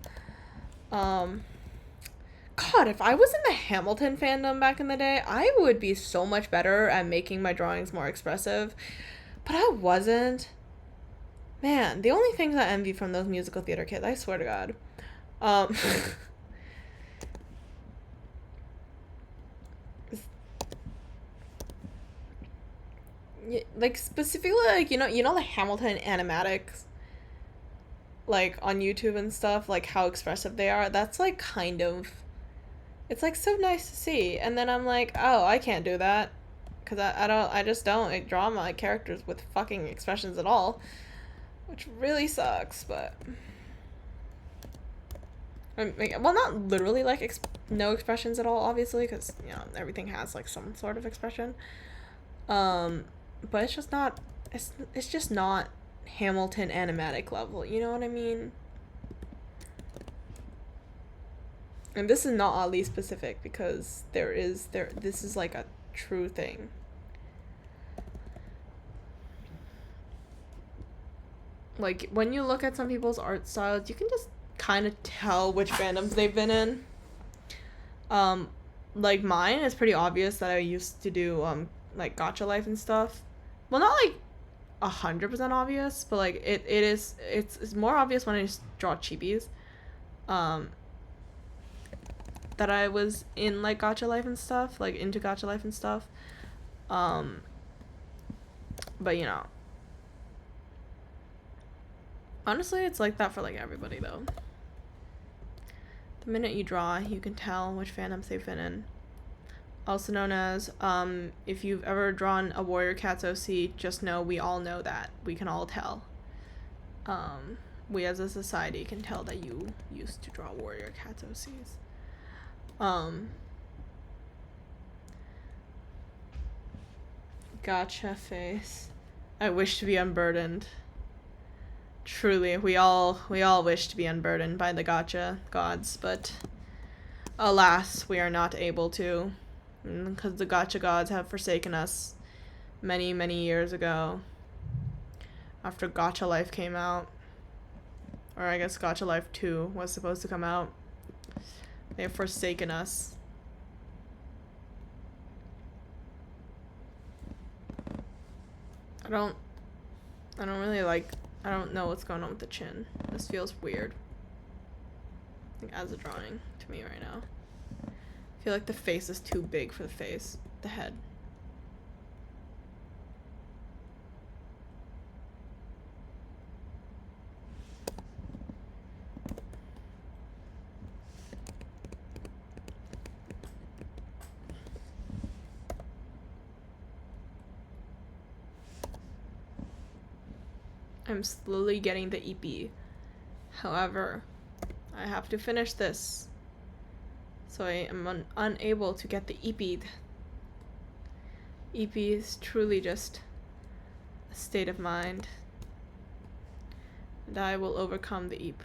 S1: Um, God, if I was in the Hamilton fandom back in the day, I would be so much better at making my drawings more expressive, but I wasn't. Man, the only things I envy from those musical theater kids, I swear to God. Um, like specifically, like you know the Hamilton animatics, like on YouTube and stuff, like how expressive they are. That's like kind of, it's like so nice to see. And then I'm like, oh, I can't do that, cause I just don't like, draw my characters with fucking expressions at all, which really sucks. But well, not literally like no expressions at all, obviously, because everything has like some sort of expression. Um, but it's just not. It's just not Hamilton animatic level. You know what I mean? And this is not oddly specific because there. This is like a true thing. Like when you look at some people's art styles, you can just kind of tell which fandoms they've been in. Um, like mine, it's pretty obvious that I used to do like Gacha Life and stuff. Well, not like 100% obvious, but like it's more obvious when I just draw chibis. Um, that I was in like Gacha Life and stuff, like into Gacha Life and stuff. Um, but honestly, it's like that for like everybody though. The minute you draw, you can tell which fandoms they've been in. Also known as, if you've ever drawn a Warrior Cats OC, just know we all know that. We can all tell. We as a society can tell that you used to draw Warrior Cats OCs. Gotcha face. I wish to be unburdened. Truly, we all wish to be unburdened by the gotcha gods, but alas, we are not able to, because the gotcha gods have forsaken us many, many years ago. After Gotcha Life came out, or I guess Gotcha Life 2 was supposed to come out, they have forsaken us. I don't really like, I don't know what's going on with the chin. This feels weird. Like as a drawing to me right now. I feel like the face is too big for the face, the head. I'm slowly getting the EP. However, I have to finish this. So I am unable to get the EP. EP is truly just a state of mind. And I will overcome the EP.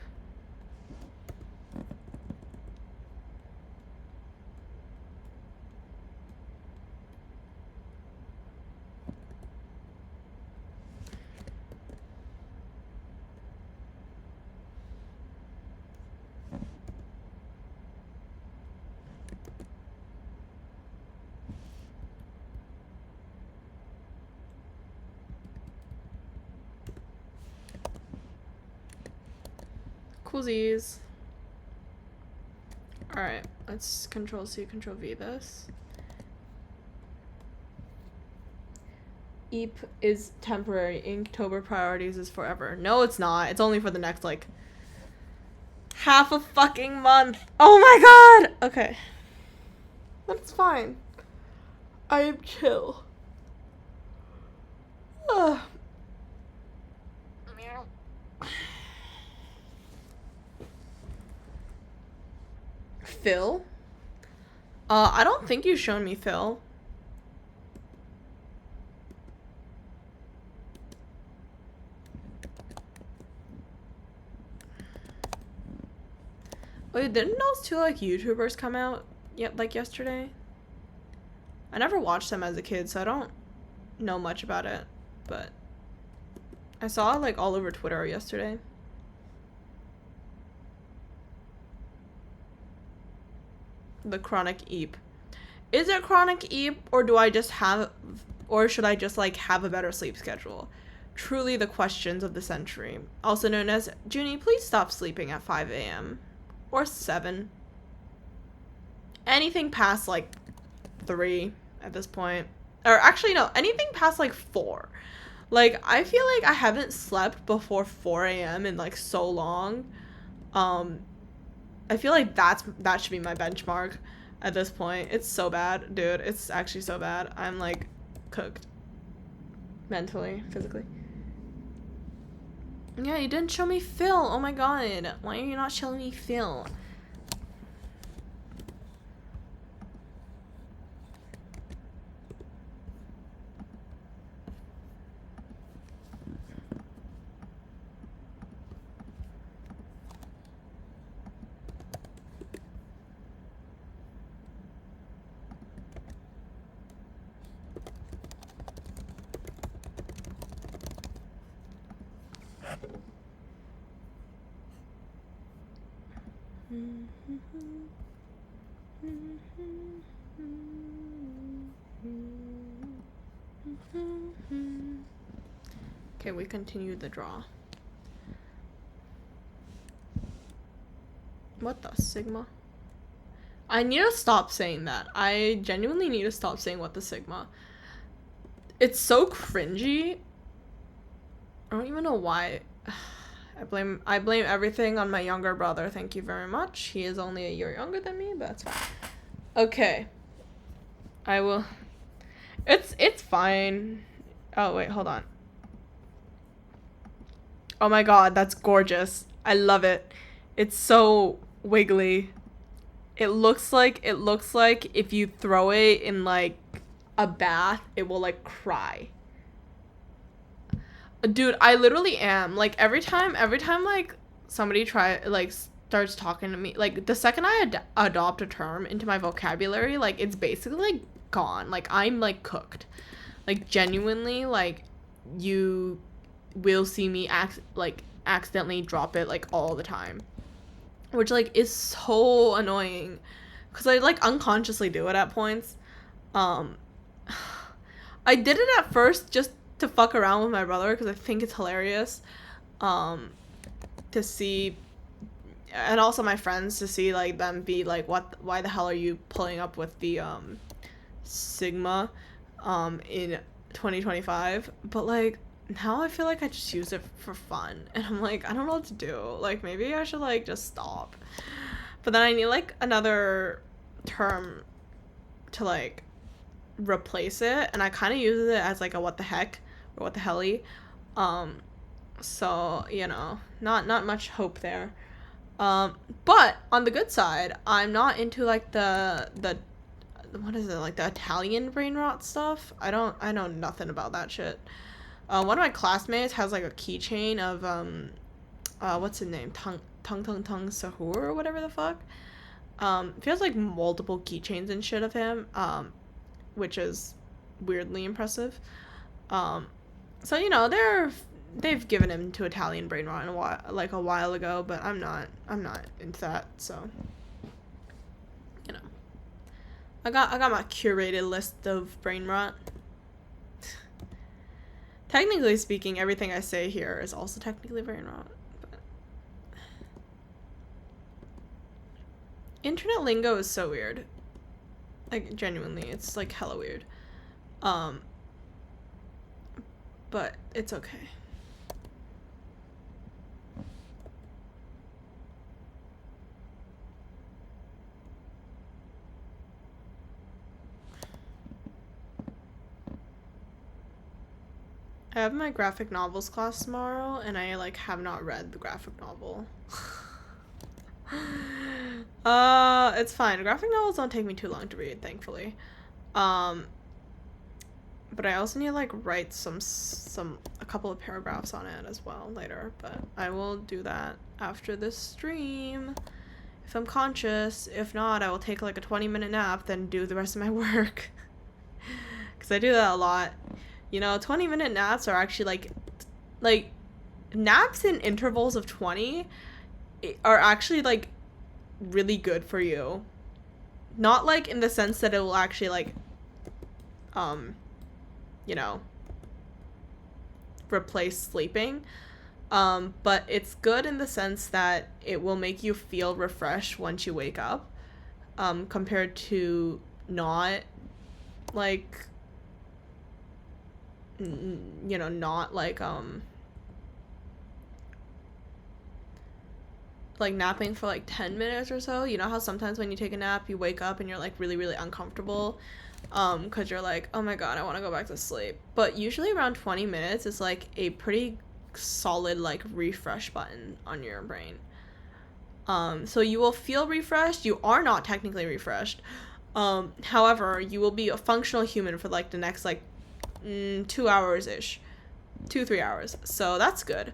S1: Z's. Alright, let's Control C, Control V this. EAP is temporary. Inktober priorities is forever. No, it's not. It's only for the next, like, half a fucking month. Oh my god! Okay. That's fine. I am chill. Ugh. Phil? I don't think you've shown me Phil. Wait, didn't those two, like, YouTubers come out like yesterday? I never watched them as a kid, so I don't know much about it, but I saw it, like, all over Twitter yesterday. The chronic EAP. Is it chronic EAP, or do I just have, or should I just, like, have a better sleep schedule? Truly the questions of the century. Also known as, Junie, please stop sleeping at 5 a.m. or 7. Anything past, like, 3 at this point. Or actually, no, anything past, like, 4. Like, I feel like I haven't slept before 4 a.m. in, like, so long. I feel like that should be my benchmark at this point. It's so bad, dude. It's actually so bad. I'm, like, cooked. Mentally, physically. Yeah, you didn't show me Phil. Oh my god. Why are you not showing me Phil? Okay, we continue the draw. What the Sigma? I need to stop saying that. I genuinely need to stop saying what the Sigma. It's so cringy. I don't even know why. I blame everything on my younger brother. Thank you very much. He is only a year younger than me, but that's fine. Okay. I will. It's fine. Oh wait, hold on. Oh my god, that's gorgeous. I love it. It's so wiggly. It looks like if you throw it in like a bath, it will like cry. Dude, I literally am. Like every time like somebody starts talking to me, like the second I adopt a term into my vocabulary, like it's basically like gone. Like I'm like cooked. Like genuinely, like you will see me accidentally drop it like all the time, which like is so annoying because I like unconsciously do it at points. I did it at first just to fuck around with my brother because I think it's hilarious, to see, and also my friends, to see like them be like, why the hell are you pulling up with the Sigma in 2025? But like now I feel like I just use it for fun, and I'm like, I don't know what to do. Like maybe I should like just stop. But then I need like another term to like replace it, and I kind of use it as like a what the heck or what the helly. So you know, not much hope there. But on the good side, I'm not into like the what is it, like the Italian brain rot stuff. I know nothing about that shit. One of my classmates has like a keychain of what's his name, tongue Sahur or whatever the fuck. He has like multiple keychains and shit of him, which is weirdly impressive. So you know they've given him to Italian brain rot a while ago, but I'm not into that. So you know, I got my curated list of brain rot. Technically speaking, everything I say here is also technically brain rot. But Internet lingo is so weird. Like, genuinely, it's like hella weird. But it's okay. I have my graphic novels class tomorrow, and I like have not read the graphic novel. It's fine. Graphic novels don't take me too long to read, thankfully. But I also need to like write a couple of paragraphs on it as well later. But I will do that after this stream if I'm conscious. If not, I will take like a 20-minute nap, then do the rest of my work. Because I do that a lot. You know, 20-minute naps are actually like naps in intervals of 20 are actually like really good for you. Not like in the sense that it will actually like you know, replace sleeping. But it's good in the sense that it will make you feel refreshed once you wake up. Compared to not like not like napping for like 10 minutes or so. You know how sometimes when you take a nap you wake up and you're like really really uncomfortable because you're like, oh my god, I want to go back to sleep. But usually around 20 minutes is like a pretty solid like refresh button on your brain. So you will feel refreshed. You are not technically refreshed. However, you will be a functional human for like the next like 2 hours ish, 2-3 hours. So that's good.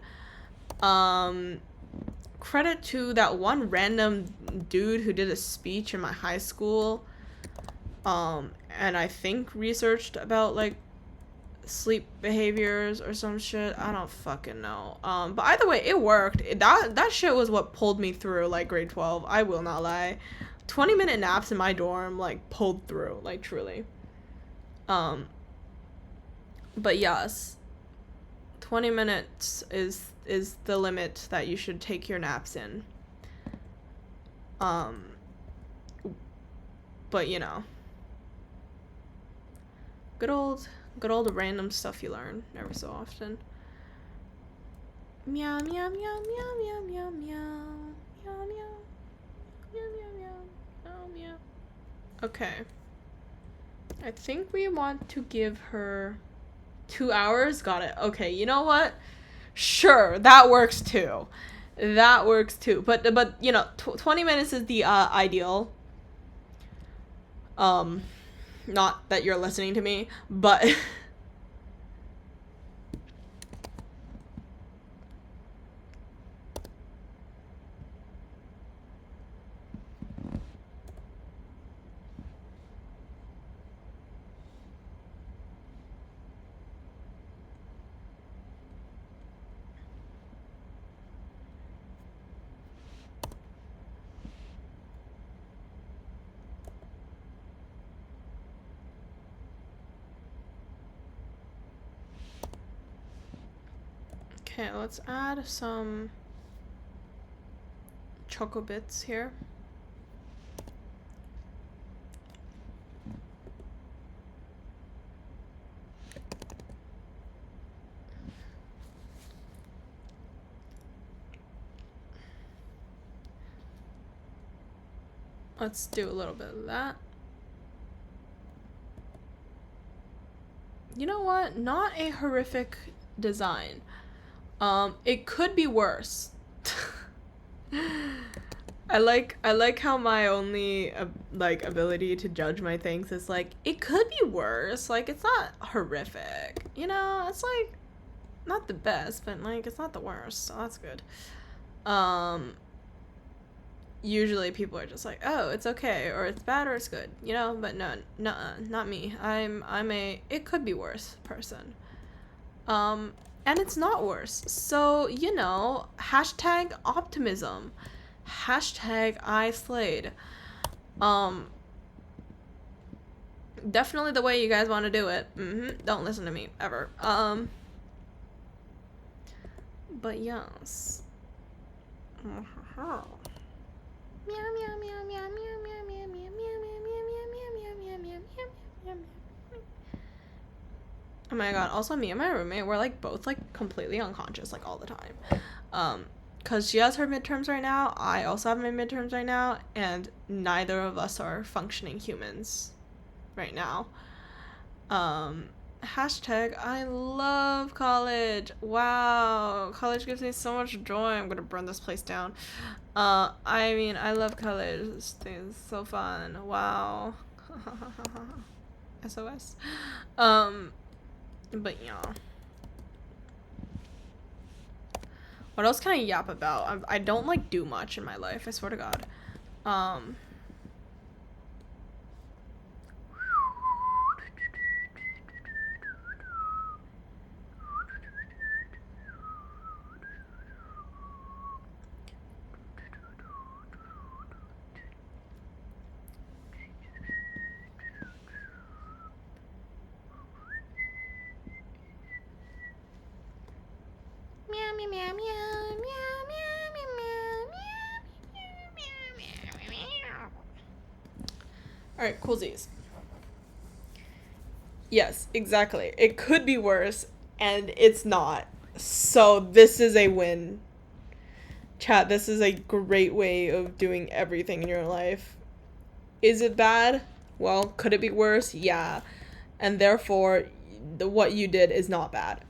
S1: Credit to that one random dude who did a speech in my high school. And I think researched about like sleep behaviors or some shit. I don't fucking know. But either way, it worked. That shit was what pulled me through like grade 12. I will not lie. 20-minute naps in my dorm like pulled through, like truly. But yes, 20 minutes is the limit that you should take your naps in. But you know, good old random stuff you learn every so often. Meow meow meow meow meow meow meow meow meow meow meow meow meow. Okay, I think we want to give her 2 hours. Got it. Okay, you know what? Sure, that works too. But you know, 20 minutes is the ideal. Not that you're listening to me, but okay, let's add some choco bits here. Let's do a little bit of that. You know what? Not a horrific design. It could be worse. I like how my only like ability to judge my things is like it could be worse. Like it's not horrific. You know, it's like not the best, but like it's not the worst. So that's good. Usually people are just like, oh, it's okay, or it's bad, or it's good, you know. But no, not me. I'm a it could be worse person. And it's not worse. So you know, hashtag optimism, hashtag I slayed. Definitely the way you guys want to do it. Don't listen to me ever. But yes. Oh my god, also me and my roommate, we're like both like completely unconscious like all the time. Cause she has her midterms right now, I also have my midterms right now, and neither of us are functioning humans right now. Hashtag I love college. Wow, college gives me so much joy. I'm gonna burn this place down. I mean, I love college. This thing is so fun. Wow. SOS. But yeah. What else can I yap about? I don't like do much in my life, I swear to God. Alright, coolsies. Yes, exactly. It could be worse, and it's not. So this is a win. Chat, this is a great way of doing everything in your life. Is it bad? Well, could it be worse? Yeah. And therefore, what you did is not bad.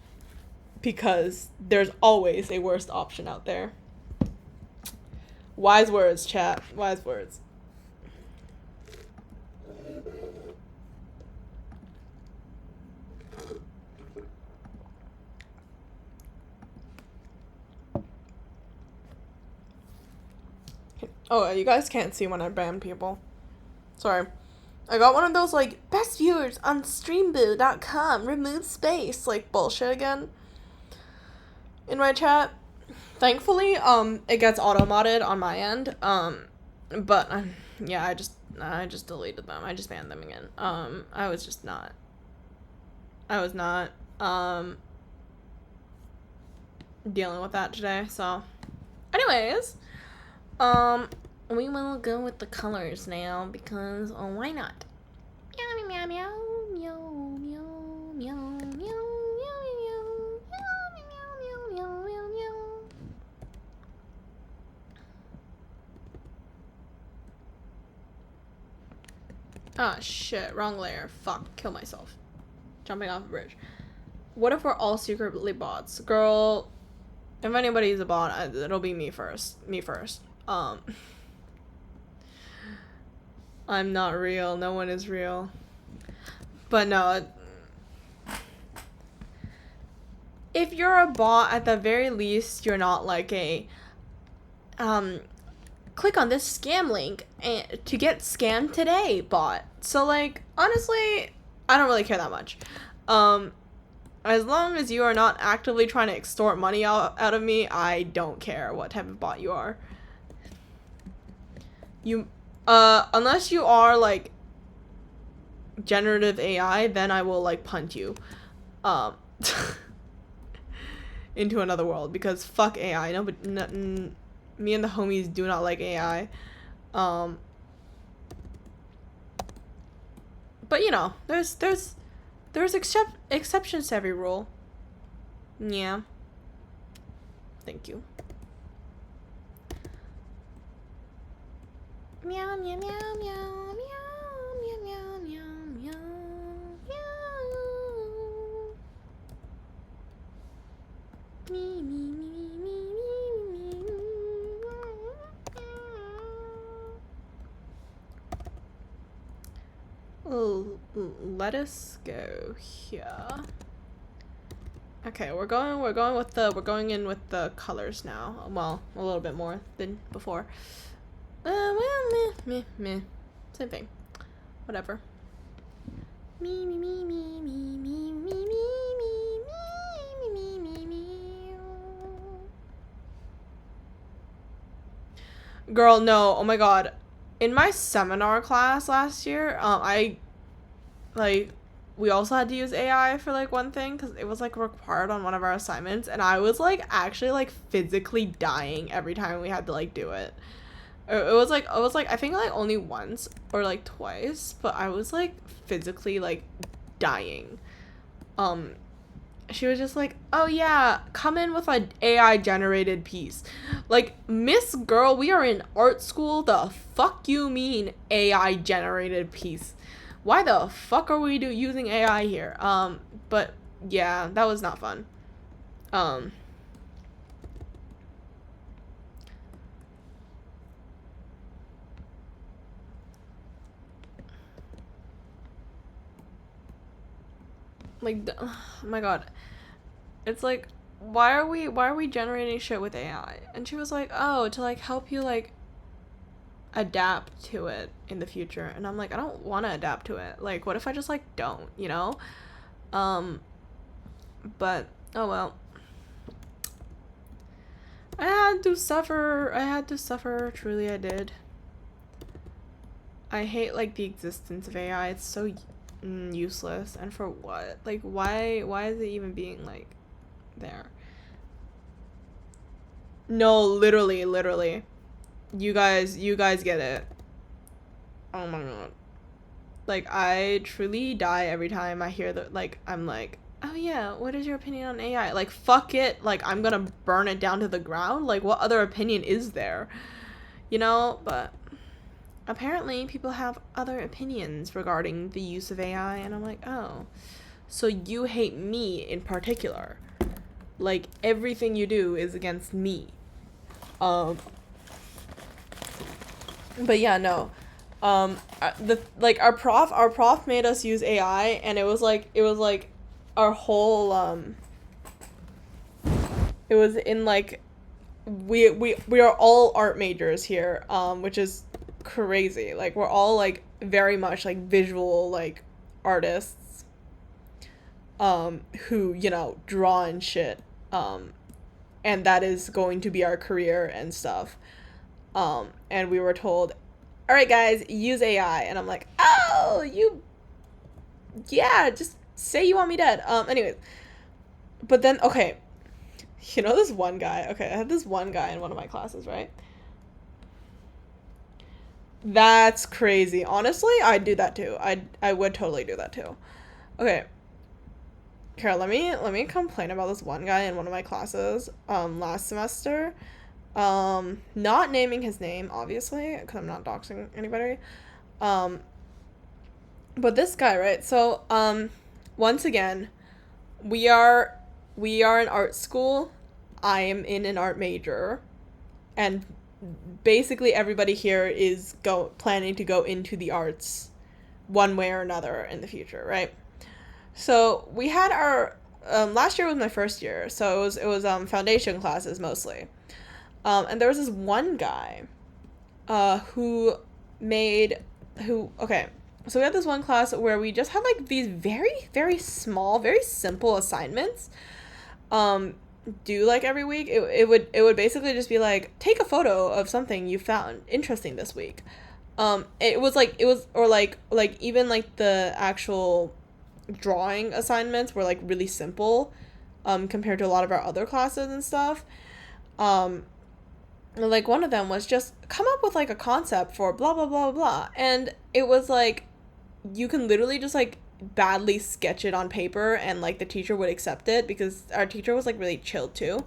S1: Because there's always a worst option out there. Wise words, chat. Wise words. Oh, you guys can't see when I ban people. Sorry. I got one of those, like, best viewers on streamboo.com, remove space, like, bullshit again in my chat. Thankfully, it gets auto-modded on my end, but, yeah, I just deleted them. I just banned them again. I was not, dealing with that today, so. Anyways, we will go with the colors now, because, why not? Meow, meow, meow, meow, meow, meow, meow, meow, meow, meow, meow, meow, meow. Ah, shit, wrong layer. Fuck, kill myself. Jumping off a bridge. What if we're all secretly bots? Girl, if anybody's a bot, it'll be me first. Me first. I'm not real. No one is real. But no. If you're a bot, at the very least, you're not like a, click on this scam link to get scammed today bot. So, like, honestly, I don't really care that much. As long as you are not actively trying to extort money out of me, I don't care what type of bot you are. Unless you are, like, generative AI, then I will, like, punt you, into another world, because fuck AI. No, but me and the homies do not like AI. But, you know, there's exceptions to every rule. Yeah. Thank you. Meow, meow, meow, meow, meow, meow, meow, meow, meow, meow. Me, me, me, me, me, me, me. Oh, let us go here. Okay, we're going in with the colors now. Well, a little bit more than before. Well, meh. Same thing. Whatever. Me, me, me, me, me, me, me, me, me, me, me, me, me. Girl, no. Oh my god. In my seminar class last year, we also had to use AI for, like, one thing, because it was, like, required on one of our assignments, and I was, like, actually, like, physically dying every time we had to, like, do it. It was like I think like only once or like twice, but I was like physically like dying. Um she was just like, "Oh yeah, come in with an AI generated piece." Like, Miss Girl, we are in art school. The fuck you mean AI generated piece? Why the fuck are we using AI here? But yeah, that was not fun. Um like oh my god. It's like, why are we generating shit with AI? And she was like, "Oh, to like help you like adapt to it in the future." And I'm like, I don't want to adapt to it. Like, what if I just like don't, you know? Um but oh well. I had to suffer, truly I did. I hate like the existence of AI. It's so useless, and for what? Like, why is it even being like there? No, literally. You guys get it. Oh my god. Like, I truly die every time I hear that. Like, I'm like, "Oh yeah, what is your opinion on AI?" Like, fuck it. Like, I'm gonna burn it down to the ground. Like, what other opinion is there? You know? But apparently people have other opinions regarding the use of AI, and I'm like, "Oh. So you hate me in particular. Like, everything you do is against me." Um but yeah, no. The like our prof made us use AI, and it was like our whole it was in like we are all art majors here, which is crazy. Like, we're all like very much like visual like artists, who, draw and shit. And that is going to be our career and stuff. And we were told, "All right, guys, use AI." And I'm like, "Oh, yeah, just say you want me dead." Anyways, but then, okay, this one guy. Okay, I had this one guy in one of my classes, right? That's crazy. Honestly, I'd do that too. I would totally do that too. Okay, Carol, let me complain about this one guy in one of my classes last semester. Not naming his name, obviously, because I'm not doxing anybody. Um, but this guy, right? So, once again, we are we are in art school. I am in an art major, and basically everybody here is planning to go into the arts one way or another in the future, right? So we had our last year was my first year, so it was foundation classes mostly. And there was this one guy, who made who okay. So we had this one class where we just had like these very very small, very simple assignments. Um, do like every week. It would basically just be like, take a photo of something you found interesting this week. Or like even like the actual drawing assignments were like really simple, compared to a lot of our other classes and stuff. Um, like, one of them was just come up with like a concept for blah blah blah blah, and it was like you can literally just like badly sketch it on paper, and like the teacher would accept it because our teacher was like really chill too.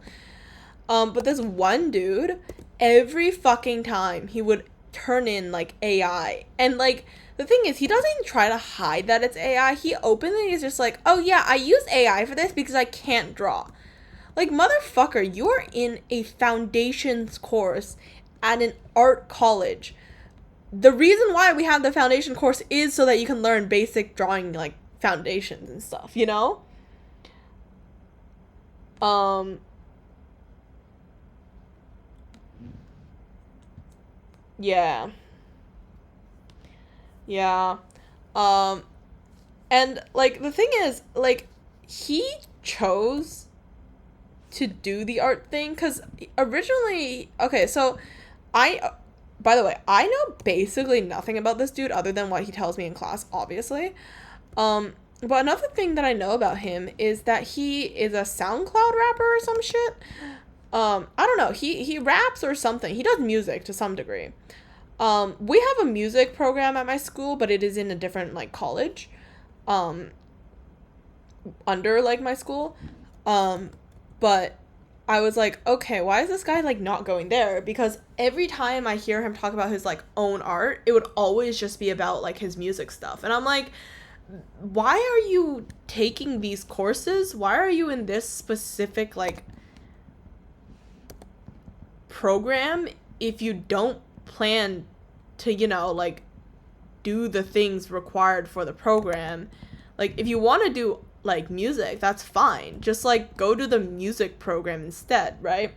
S1: But this one dude, every fucking time he would turn in like AI, and like the thing is, he doesn't try to hide that it's AI. He openly is just like, "Oh yeah, I use AI for this because I can't draw." Like, motherfucker, you're in a foundations course at an art college. The reason why we have the foundation course is so that you can learn basic drawing, like foundations and stuff, you know? Um, yeah. Yeah. Um, and like the thing is, like, he chose to do the art thing because originally, okay, so I, by the way, I know basically nothing about this dude other than what he tells me in class, obviously. But another thing that I know about him is that he is a SoundCloud rapper or some shit. I don't know. He raps or something. He does music to some degree. We have a music program at my school, but it is in a different like college, um, under like my school. But I was like, okay, why is this guy like not going there? Because every time I hear him talk about his like own art, it would always just be about like his music stuff. And I'm like, why are you taking these courses? Why are you in this specific like program if you don't plan to, like do the things required for the program? Like if you want to do like music, that's fine. Just like go to the music program instead, right?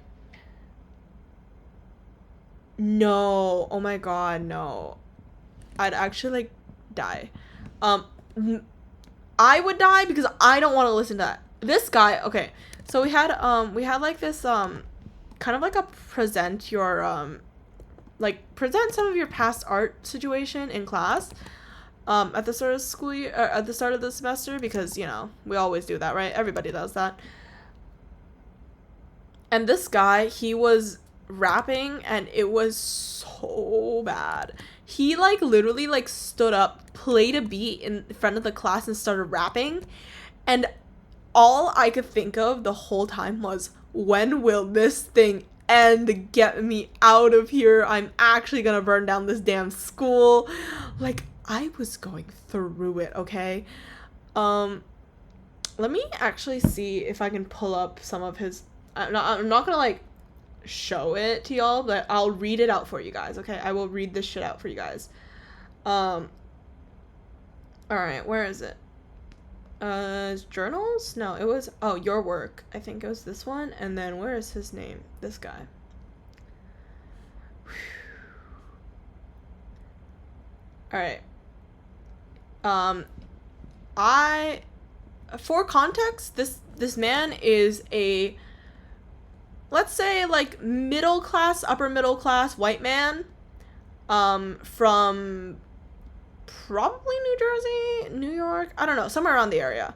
S1: No. Oh my god, no. I'd actually like die. Um I would die because I don't want to listen to that. This guy, okay. So we had like this kind of like a present some of your past art situation in class at the start of school year, at the start of the semester, because we always do that, right? Everybody does that. And this guy, he was rapping and it was so bad. He like literally like stood up, played a beat in front of the class and started rapping, and all I could think of the whole time was, when will this thing end? Get me out of here. I'm actually gonna burn down this damn school. Like, I was going through it, okay? Let me actually see if I can pull up some of his. I'm not gonna like show it to y'all, but I'll read it out for you guys, okay? I will read this shit out for you guys. Alright, where is it? Journals? No, it was, your work. I think it was this one. And then where is his name? This guy. Alright. For context, this man is a, let's say like middle class, upper middle class white man, from probably New Jersey, New York, I don't know, somewhere around the area.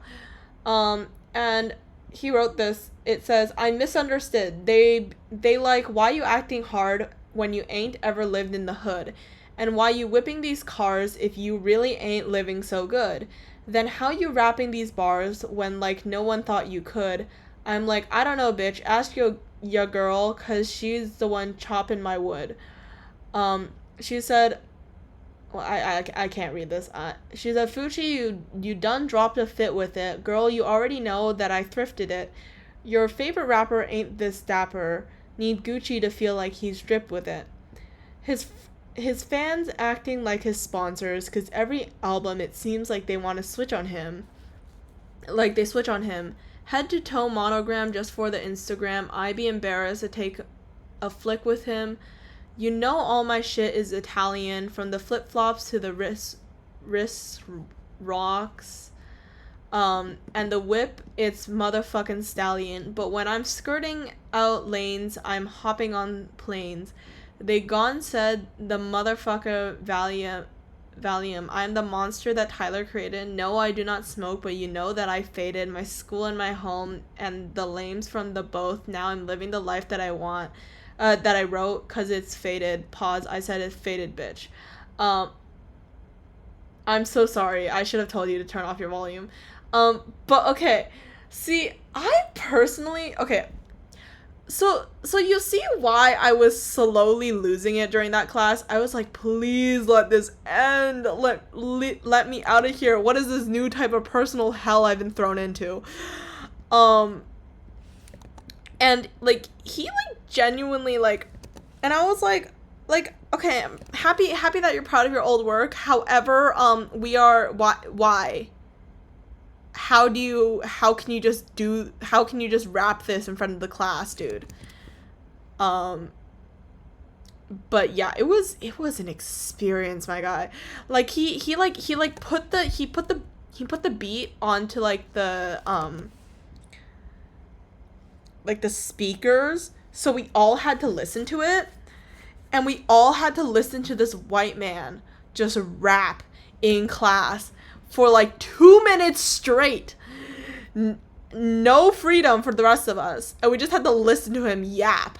S1: And he wrote this. It says, "I misunderstood. They like, why you acting hard when you ain't ever lived in the hood? And why you whipping these cars if you really ain't living so good? Then how you rapping these bars when like no one thought you could? I'm like, I don't know, bitch. Ask your girl, cause she's the one chopping my wood." She said, well, I can't read this. She said, "Fuchi, you done dropped a fit with it. Girl, you already know that I thrifted it. Your favorite rapper ain't this dapper. Need Gucci to feel like he's dripped with it. His fans acting like his sponsors, cause every album it seems like they want to switch on him. Like they switch on him. Head to toe monogram just for the Instagram. I be embarrassed to take a flick with him. You know all my shit is Italian, from the flip-flops to the wrist rocks. And the whip, it's motherfucking stallion. But when I'm skirting out lanes, I'm hopping on planes. They gone said the motherfucker Valium. I'm the monster that Tyler created. No, I do not smoke, but you know that I faded. My school and my home and the lames from the both. Now I'm living the life that I want. That I wrote, cause it's faded. Pause. I said it's faded, bitch. I'm so sorry. I should have told you to turn off your volume. But okay. See, I personally, okay. So you see why I was slowly losing it during that class? I was like, please let this end. Let me out of here. What is this new type of personal hell I've been thrown into? And like he like genuinely like, and I was like, okay, I'm happy that you're proud of your old work. However, why? How can you just rap this in front of the class, dude? But yeah, it was an experience, my guy. Like he put the beat onto like the speakers, so we all had to listen to it, and we all had to listen to this white man just rap in class for like 2 minutes straight. no freedom for the rest of us, and we just had to listen to him yap.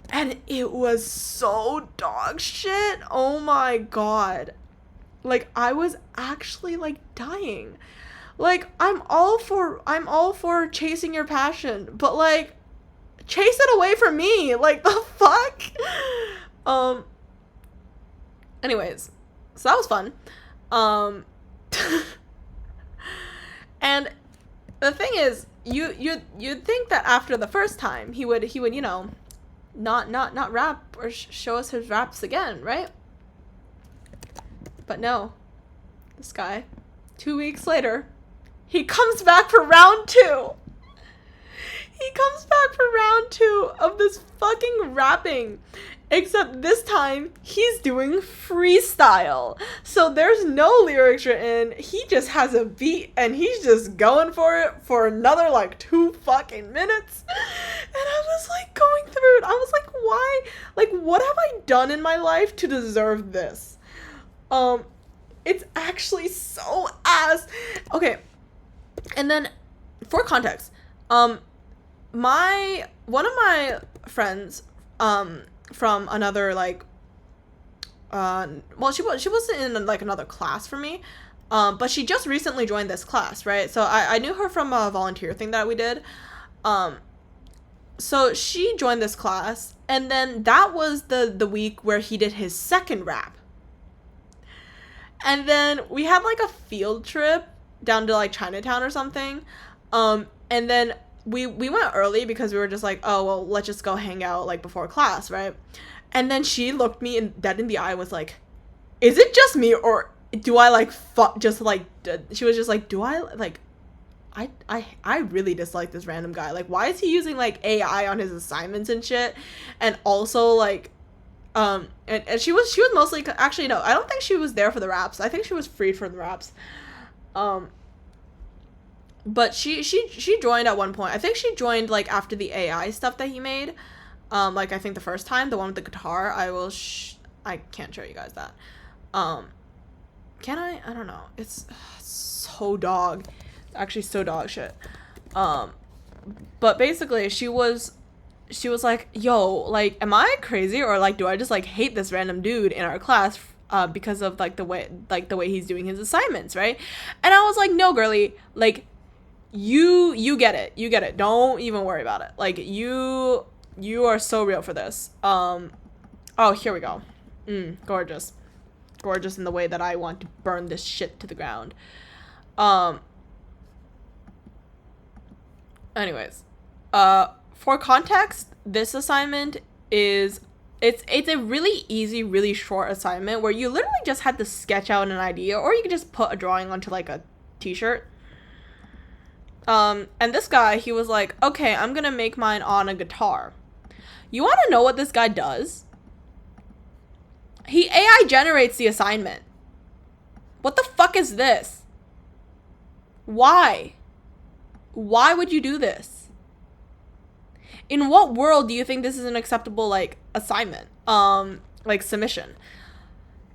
S1: And it was so dog shit. Oh my god. Like, I was actually, like, dying. Like, I'm all for chasing your passion, but, like, chase it away from me. Like, the fuck? Anyways, so that was fun. And the thing is, you'd think that after the first time he would you know, not rap or show us his raps again, right? But no, this guy, 2 weeks later, he comes back for round 2. He comes back for round 2 of this fucking rapping. Except this time, he's doing freestyle. So there's no lyrics written. He just has a beat and he's just going for it for another like 2 fucking minutes. And I was like going through it. I was like, why? Like, what have I done in my life to deserve this? It's actually so ass. Okay. And then for context, one of my friends, from another, like, well, she wasn't in, like, another class for me, but she just recently joined this class, right? So I knew her from a volunteer thing that we did. So she joined this class, and then that was the week where he did his second rap. And then we had, like, a field trip down to, like, Chinatown or something, and then we went early because we were just like, oh, well, let's just go hang out, like, before class, right? And then she looked me dead in the eye and was like, is it just me, or do I, like, just, like, she was just like, do I, like, I really dislike this random guy. Like, why is he using, like, AI on his assignments and shit? And also, like, and she was mostly, actually, no, I don't think she was there for the raps. I think she was freed from the raps. But she joined at one point. I think she joined, like, after the AI stuff that he made. Like, I think the first time, the one with the guitar. I can't show you guys that. Can I? I don't know. It's so dog. It's actually so dog shit. But basically, she was like, yo, like, am I crazy, or, like, do I just, like, hate this random dude in our class because of, like, the way he's doing his assignments, right? And I was like, no, girly, like, you get it. Don't even worry about it. Like, you are so real for this. Oh, here we go. Gorgeous in the way that I want to burn this shit to the ground. Anyways, for context, this assignment is it's a really easy, really short assignment where you literally just had to sketch out an idea, or you could just put a drawing onto, like, a t-shirt. And this guy, he was like, okay, I'm gonna make mine on a guitar. You want to know what this guy does? He AI generates the assignment. What the fuck is this? Why? Why would you do this? In what world do you think this is an acceptable, like, assignment? Like, submission?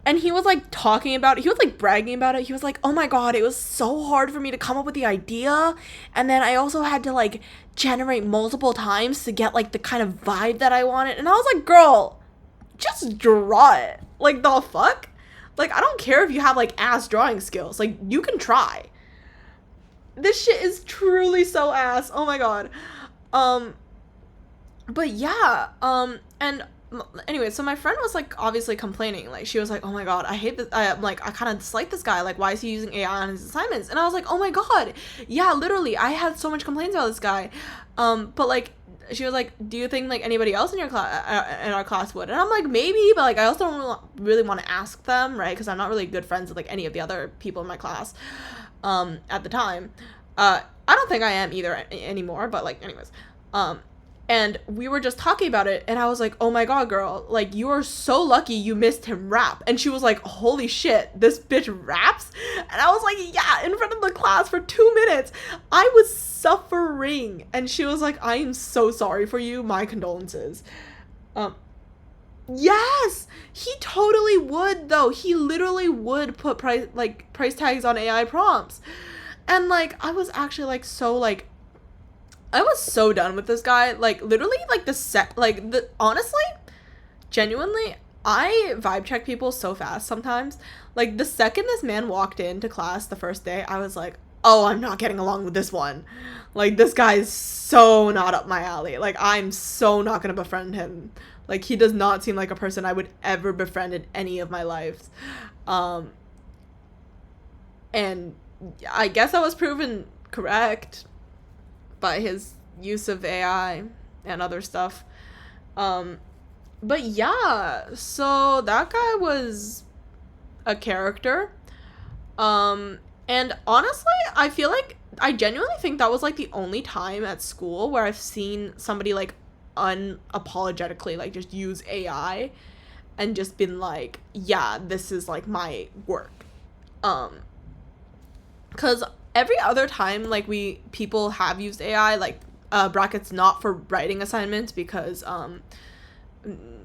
S1: And he was, like, talking about it. He was, like, bragging about it. He was like, oh my god, it was so hard for me to come up with the idea. And then I also had to, like, generate multiple times to get, like, the kind of vibe that I wanted. And I was like, girl, just draw it. Like, the fuck? Like, I don't care if you have, like, ass drawing skills. Like, you can try. This shit is truly so ass. Oh my god. But yeah, and anyway, so my friend was, like, obviously complaining. Like, she was like, oh my god, I hate this. I kind of dislike this guy. Like, why is he using AI on his assignments? And I was like, oh my god, yeah, literally, I had so much complaints about this guy. But, like, she was like, do you think, like, anybody else in your class, in our class would? And I'm like, maybe, but, like, I also don't really want to ask them, right? Because I'm not really good friends with, like, any of the other people in my class, at the time. I don't think I am either anymore, but, like, anyways, and we were just talking about it, and I was like, oh my god, girl, like, you are so lucky you missed him rap. And she was like, holy shit, this bitch raps? And I was like, yeah, in front of the class for 2 minutes. I was suffering. And she was like, I am so sorry for you. My condolences. Yes, he totally would, though. He literally would put price tags on AI prompts. And, like, I was actually, like, so, like, I was so done with this guy. Like, literally, like, honestly, genuinely, I vibe check people so fast sometimes. Like, the second this man walked into class the first day, I was like, oh, I'm not getting along with this one. Like, this guy is so not up my alley. Like, I'm so not gonna befriend him. Like, he does not seem like a person I would ever befriend in any of my lives. Um, and I guess I was proven correct by his use of AI and other stuff. Um, but yeah, so that guy was a character. Um, and honestly, I feel like I genuinely think that was like the only time at school where I've seen somebody like unapologetically like just use AI and just been like, yeah, this is like my work. Um, cuz every other time like people have used AI, like brackets not for writing assignments, because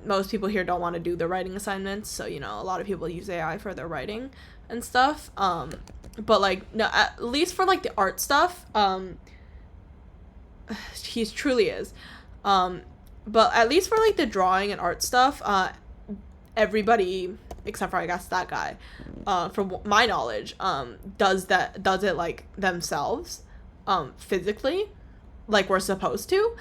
S1: most people here don't want to do their writing assignments, so you know, a lot of people use AI for their writing and stuff. But like, no, at least for like the art stuff, he truly is. But at least for like the drawing and art stuff, everybody except for I guess that guy, from my knowledge, does it like themselves, physically, like we're supposed to.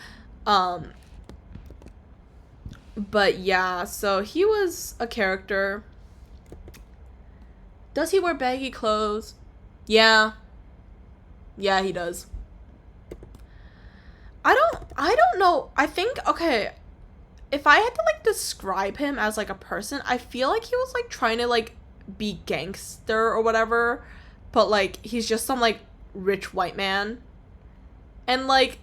S1: But yeah, so he was a character. Does he wear baggy clothes? Yeah. Yeah, he does. I don't know. I think, okay, if I had to like describe him as like a person, I feel like he was like trying to like be gangster or whatever, but like he's just some like rich white man. And like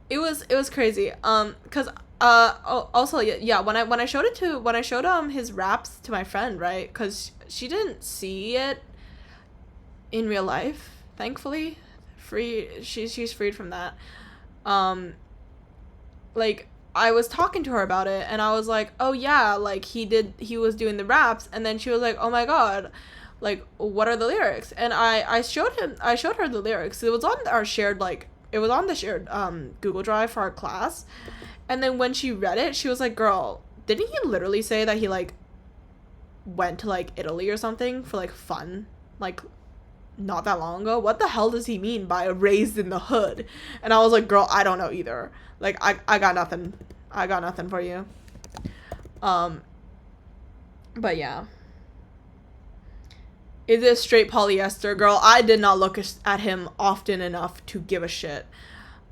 S1: it was crazy. Cuz also yeah, when I showed his raps to my friend, right? Cuz she didn't see it in real life, thankfully. She's freed from that. Um like, I was talking to her about it and I was like, oh yeah, like he was doing the raps, and then she was like, oh my god, like what are the lyrics? And I showed her the lyrics. It was on our shared, like, it was on the shared Google Drive for our class. And then when she read it, she was like, girl, didn't he literally say that he like went to like Italy or something for like fun, like not that long ago? What the hell does he mean by raised in the hood? And I was like, girl, I don't know either. Like, I got nothing. I got nothing for you. But yeah. Is it straight polyester? Girl, I did not look at him often enough to give a shit.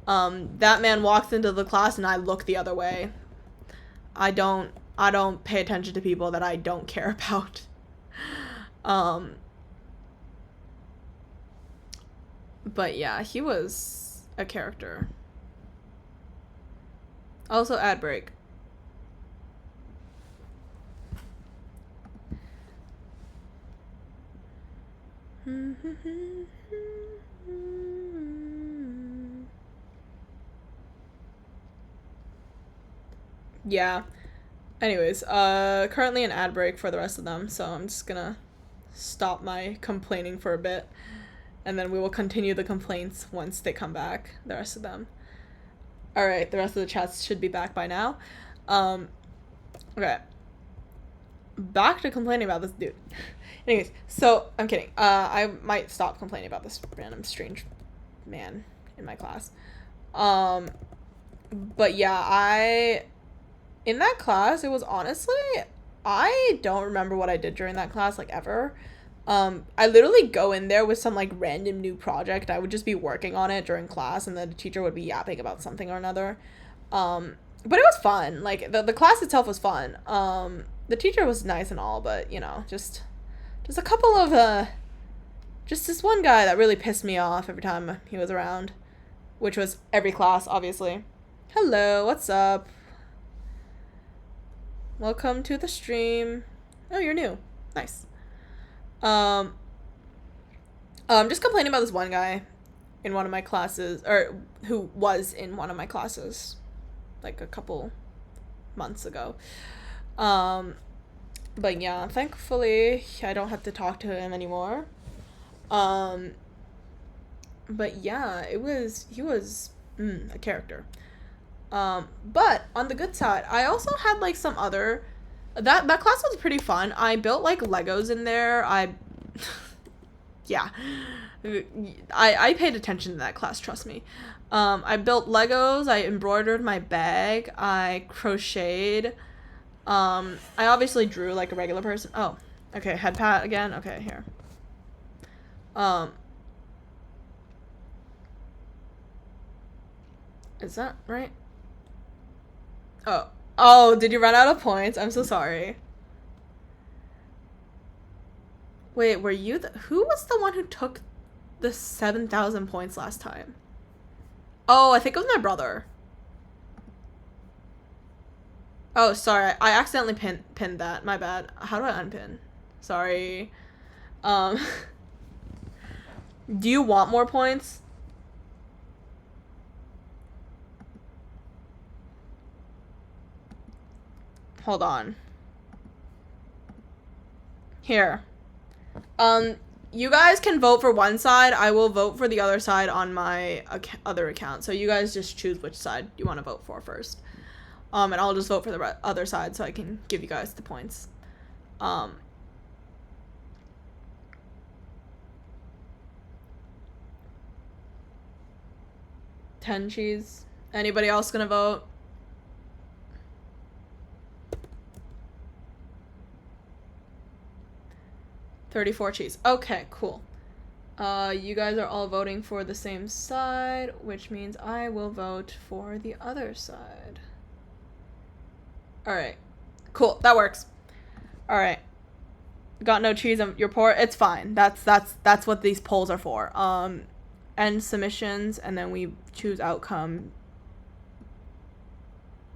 S1: That man walks into the class and I look the other way. I don't pay attention to people that I don't care about. But yeah, he was a character. Also, ad break. Yeah. Anyways, currently an ad break for the rest of them, so I'm just gonna stop my complaining for a bit, and then we will continue the complaints once they come back, the rest of them. Alright, the rest of the chats should be back by now. Okay. Back to complaining about this dude. Anyways, so, I'm kidding. I might stop complaining about this random strange man in my class. But yeah, in that class, it was honestly, I don't remember what I did during that class, like, ever. I literally go in there with some, like, random new project. I would just be working on it during class, and then the teacher would be yapping about something or another. But it was fun. Like, the class itself was fun. The teacher was nice and all, but, you know, just a couple of, just this one guy that really pissed me off every time he was around, which was every class, obviously. Hello, what's up? Welcome to the stream. Oh, you're new. Nice. I'm just complaining about this one guy in one of my classes, or who was in one of my classes, like a couple months ago. But yeah, thankfully I don't have to talk to him anymore. But yeah, he was a character. But on the good side, I also had like some other that class was pretty fun. I built like Legos in there. Yeah. I paid attention to that class, trust me. I built Legos, I embroidered my bag, I crocheted. I obviously drew like a regular person. Oh, okay, head pat again. Okay, here. Is that right? Oh. Oh, did you run out of points? I'm so sorry. Wait, were you who was the one who took the 7,000 points last time? Oh, I think it was my brother. Oh, sorry. I accidentally pinned that. My bad. How do I unpin? Sorry. Um, do you want more points? Hold on. Here. You guys can vote for one side. I will vote for the other side on my other account. So you guys just choose which side you want to vote for first. And I'll just vote for the other side so I can give you guys the points. 10 cheese. Anybody else gonna vote? $34 cheese. Okay, cool. You guys are all voting for the same side, which means I will vote for the other side. Alright. Cool. That works. Alright. Got no cheese on your port? It's fine. That's what these polls are for. End submissions, and then we choose outcome.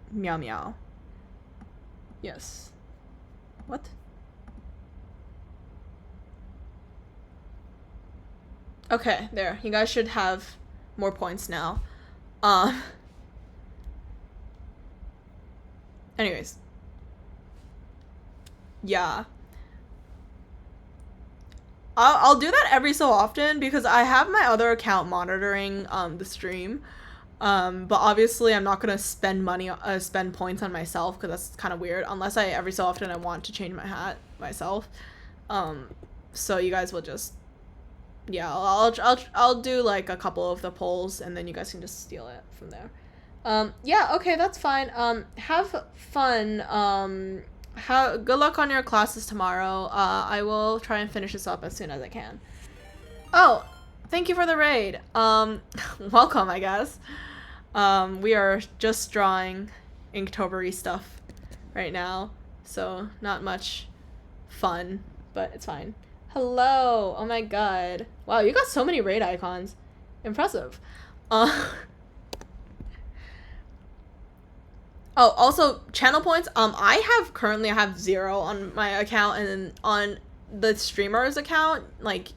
S1: Meow meow. Yes. What? Okay, there. You guys should have more points now. Anyways. Yeah. I'll do that every so often because I have my other account monitoring the stream. But obviously I'm not gonna spend points on myself because that's kind of weird unless every so often I want to change my hat myself. So you guys will just, yeah, I'll do like a couple of the polls and then you guys can just steal it from there. Yeah, okay, that's fine. Have fun. Good luck on your classes tomorrow. I will try and finish this up as soon as I can. Oh, thank you for the raid. Welcome, I guess. We are just drawing Inktober-y stuff right now, so not much fun, but it's fine. Hello. Oh my god. Wow, you got so many raid icons. Impressive. Oh, also channel points. I currently have 0 on my account, and then on the streamer's account, like,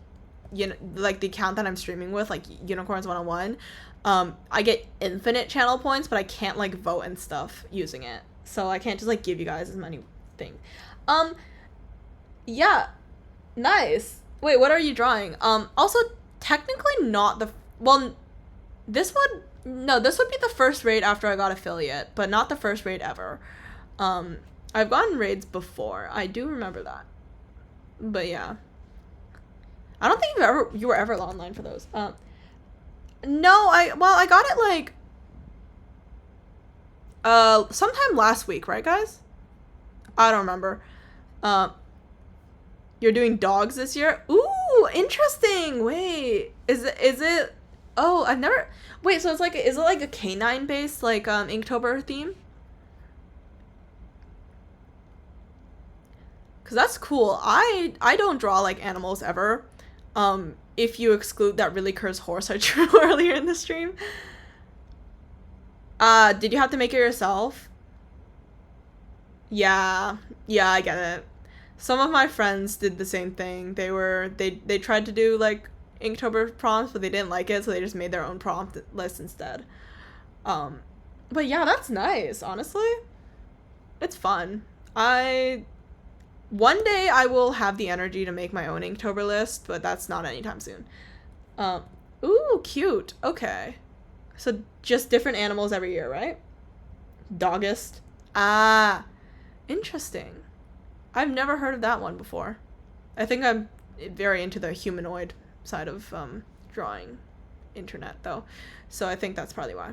S1: you know, like the account that I'm streaming with, like Unicorns 101, I get infinite channel points, but I can't like vote and stuff using it, so I can't just like give you guys as many things. Yeah, nice. Wait, what are you drawing? Also technically not the this would be the first raid after I got affiliate, but not the first raid ever. I've gotten raids before. I do remember that. But yeah. I don't think you were ever online for those. No, I got it like sometime last week, right guys? I don't remember. You're doing dogs this year? Ooh, interesting. Wait. Is it Oh, I've never. Wait, so is it like a canine based like Inktober theme? Cause that's cool. I don't draw like animals ever. If you exclude that really cursed horse I drew earlier in the stream. Did you have to make it yourself? Yeah, I get it. Some of my friends did the same thing. They tried to do like Inktober prompts, but they didn't like it, so they just made their own prompt list instead. But yeah, that's nice, honestly. It's fun. One day I will have the energy to make my own Inktober list, but that's not anytime soon. Ooh, cute. Okay. So just different animals every year, right? Dogist. Ah, interesting. I've never heard of that one before. I think I'm very into the humanoid side of drawing internet, though. So I think that's probably why.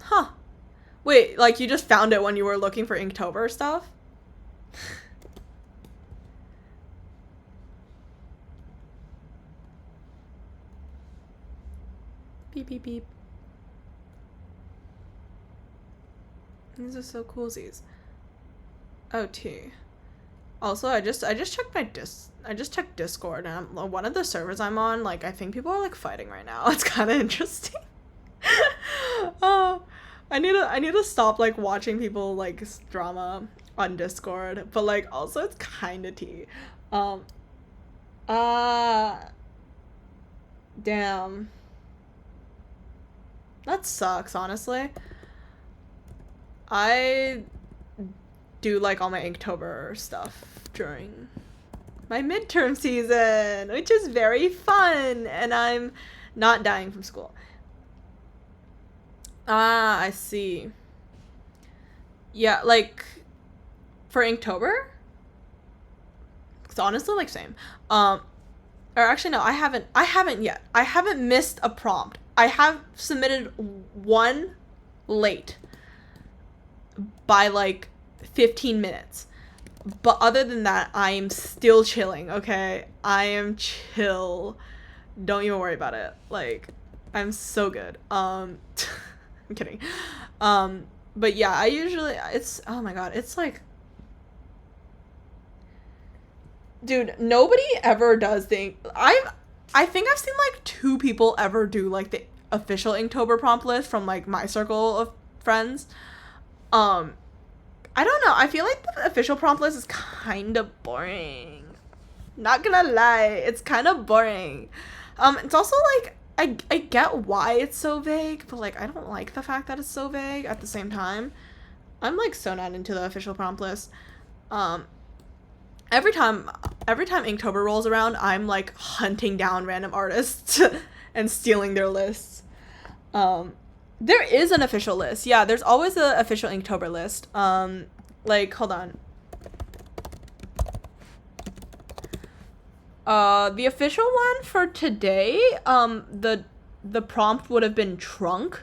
S1: Huh. Wait, like you just found it when you were looking for Inktober stuff? Beep, beep, beep. These are so coolsies. Oh, T. Also, I just checked I just checked Discord, and one of the servers I'm on, like I think people are like fighting right now. It's kind of interesting. Oh, I need to stop like watching people like drama on Discord, but like also it's kind of tea. Um, uh, damn, that sucks. Honestly, I do like all my Inktober stuff during my midterm season, which is very fun, and I'm not dying from school. Ah, I see. Yeah, like for Inktober, it's honestly like same. Um, or actually no, I haven't yet. I haven't missed a prompt. I have submitted one late by like 15 minutes. But other than that, I am still chilling, okay? I am chill. Don't even worry about it. Like, I'm so good. I'm kidding. But yeah, I usually it's oh my god, it's like dude, nobody ever does I think I've seen like two people ever do like the official Inktober prompt list from like my circle of friends. Um, I don't know. I feel like the official prompt list is kind of boring. Not gonna lie, it's kind of boring. It's also like I get why it's so vague, but like I don't like the fact that it's so vague at the same time. I'm like so not into the official prompt list. Um, every time every time Inktober rolls around, I'm like hunting down random artists and stealing their lists. Um, there is an official list. Yeah, there's always an official Inktober list. Like hold on. The official one for today, the prompt would have been trunk,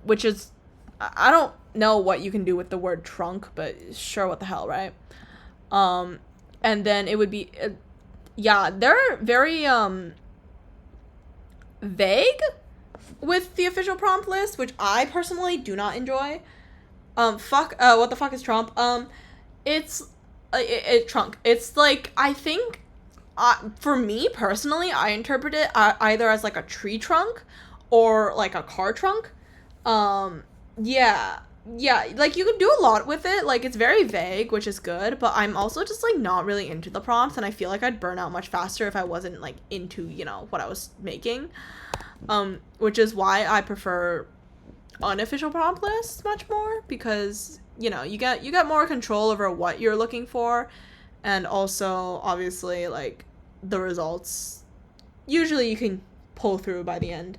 S1: which is, I don't know what you can do with the word trunk, but sure, what the hell, right? Um, and then it would be, yeah, they're very vague with the official prompt list, which I personally do not enjoy. What the fuck is Trump? It's trunk. It's like I think, for me personally, I interpret it either as like a tree trunk or like a car trunk. Um, yeah, yeah, like you can do a lot with it. Like it's very vague, which is good. But I'm also just like not really into the prompts, and I feel like I'd burn out much faster if I wasn't like into what I was making. Which is why I prefer unofficial prompt lists much more because you get more control over what you're looking for, and also obviously like the results usually you can pull through by the end.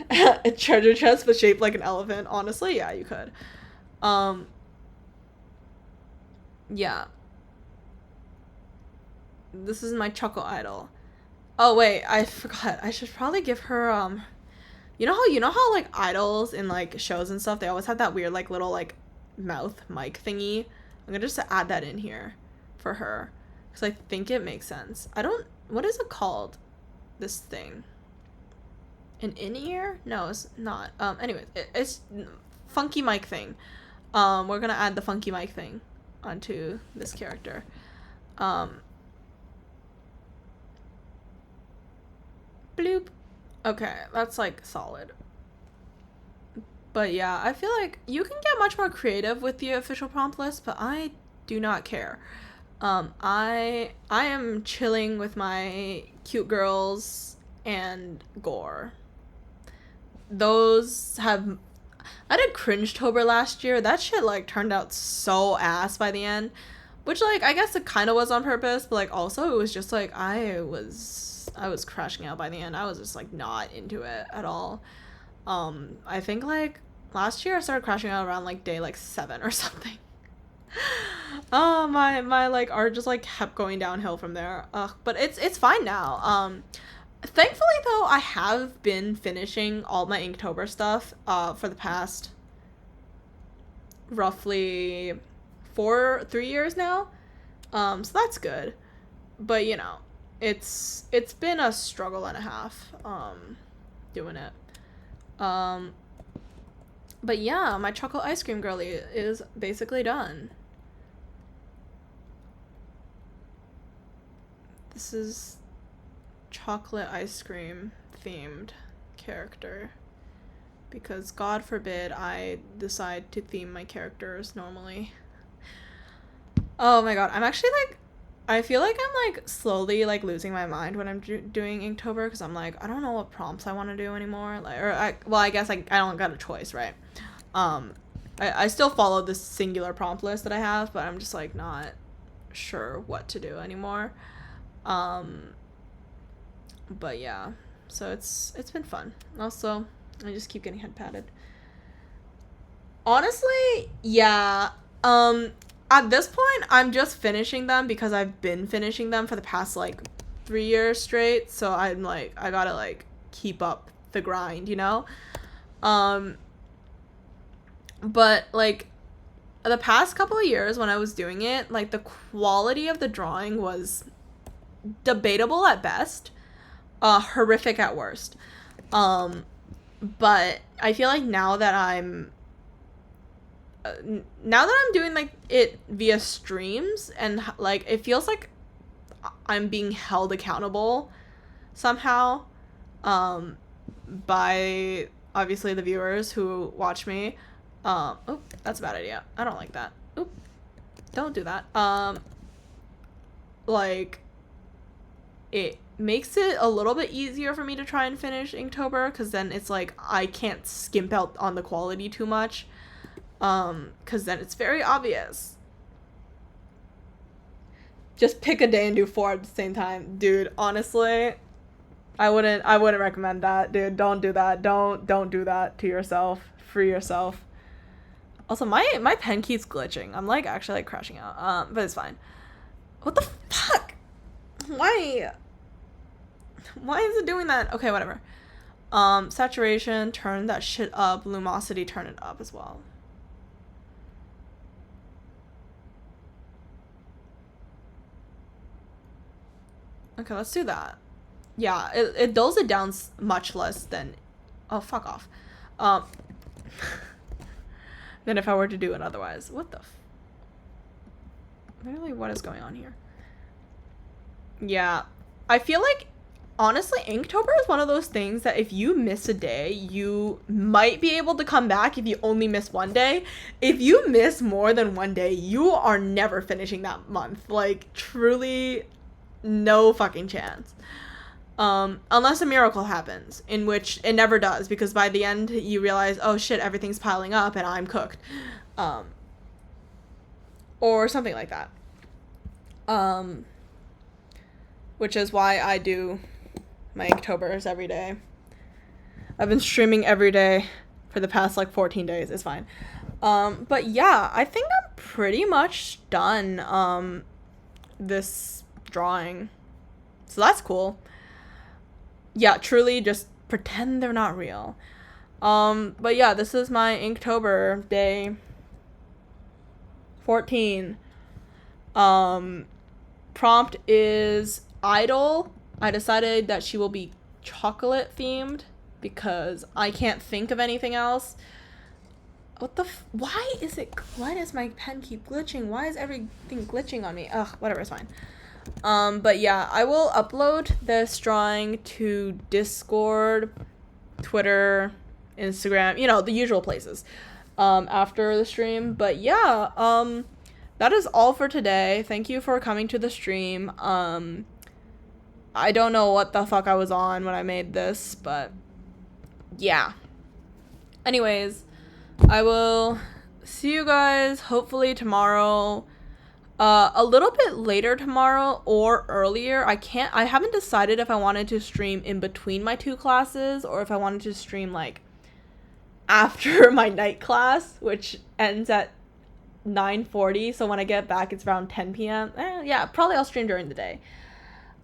S1: A treasure chest but shaped like an elephant, honestly, yeah, you could. um yeah, this is my chuckle idol. Oh wait, I forgot, I should probably give her you know how like idols in like shows and stuff, they always have that weird like little like mouth mic thingy. I'm gonna just add that in here for her because I think it makes sense. I don't. What is it called? This thing. An in-ear? No, it's not. Anyways, it's funky mic thing. We're gonna add the funky mic thing onto this character. Um, bloop. Okay, that's like solid. But yeah, I feel like you can get much more creative with the official prompt list, but I do not care. I am chilling with my cute girls and gore. Those have I did cringe tober last year. That shit like turned out so ass by the end. Which, like, I guess it kind of was on purpose, but, like, also it was just, like, I was crashing out by the end. I was just, like, not into it at all. I think, like, last year I started crashing out around, like, day, like, 7 or something. Oh, my, like, art just, like, kept going downhill from there. Ugh, but it's fine now. Thankfully, though, I have been finishing all my Inktober stuff, for the past roughly 3 years now. So that's good. But, you know, it's been a struggle and a half, doing it. But yeah, my chocolate ice cream girly is basically done. This is chocolate ice cream themed character. Because God forbid I decide to theme my characters normally. Oh my god, I'm actually like, I feel like I'm like slowly like losing my mind when I'm doing Inktober, because I'm like, I don't know what prompts I want to do anymore. Like, or I guess I don't got a choice, right? I still follow this singular prompt list that I have, but I'm just like not sure what to do anymore. But yeah, so it's been fun. Also, I just keep getting head patted. Honestly, yeah. At this point, I'm just finishing them because I've been finishing them for the past like 3 years straight. So I'm like, I gotta like keep up the grind, you know? But like the past couple of years when I was doing it, like the quality of the drawing was debatable at best, horrific at worst. But I feel like now that I'm doing like it via streams, and like it feels like I'm being held accountable somehow, by obviously the viewers who watch me. Oh, that's a bad idea. I don't like that. Oop, don't do that. Like, it makes it a little bit easier for me to try and finish Inktober, because then it's like I can't skimp out on the quality too much, because then it's very obvious. Just pick a day and do 4 at the same time, dude. Honestly, I wouldn't recommend that, dude. Don't do that. Don't do that to yourself. Free yourself. Also, my pen keeps glitching. I'm like actually like crashing out. But it's fine. What the fuck? Why is it doing that? Okay, whatever. Saturation, turn that shit up. Lumosity, turn it up as well. Okay, let's do that. Yeah, it dulls it down much less than... Oh, fuck off. Than if I were to do it otherwise. What the literally, what is going on here? Yeah. I feel like, honestly, Inktober is one of those things that if you miss a day, you might be able to come back if you only miss one day. If you miss more than one day, you are never finishing that month. Like, truly, no fucking chance. Unless a miracle happens, in which it never does, because by the end you realize, oh shit, everything's piling up and I'm cooked. Or something like that. Which is why I do my Inktober's every day. I've been streaming every day for the past like 14 days. It's fine. But yeah, I think I'm pretty much done this drawing. So that's cool. Yeah, truly just pretend they're not real. But yeah, this is my Inktober day 14. Prompt is idol. I decided that she will be chocolate themed because I can't think of anything else. What the why does my pen keep glitching? Why is everything glitching on me? Ugh, whatever, it's fine. But yeah, I will upload this drawing to Discord, Twitter, Instagram, you know, the usual places, after the stream. But yeah, that is all for today. Thank you for coming to the stream. I don't know what the fuck I was on when I made this, but yeah. Anyways, I will see you guys hopefully tomorrow. A little bit later tomorrow or earlier. I haven't decided if I wanted to stream in between my two classes or if I wanted to stream like after my night class, which ends at 9:40. So when I get back, it's around 10 p.m. Yeah, probably I'll stream during the day.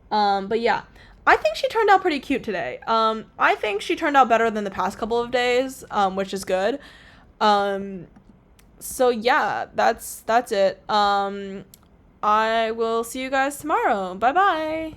S1: But yeah, I think she turned out pretty cute today. I think she turned out better than the past couple of days, which is good. Um, so yeah, that's it. I will see you guys tomorrow. Bye bye.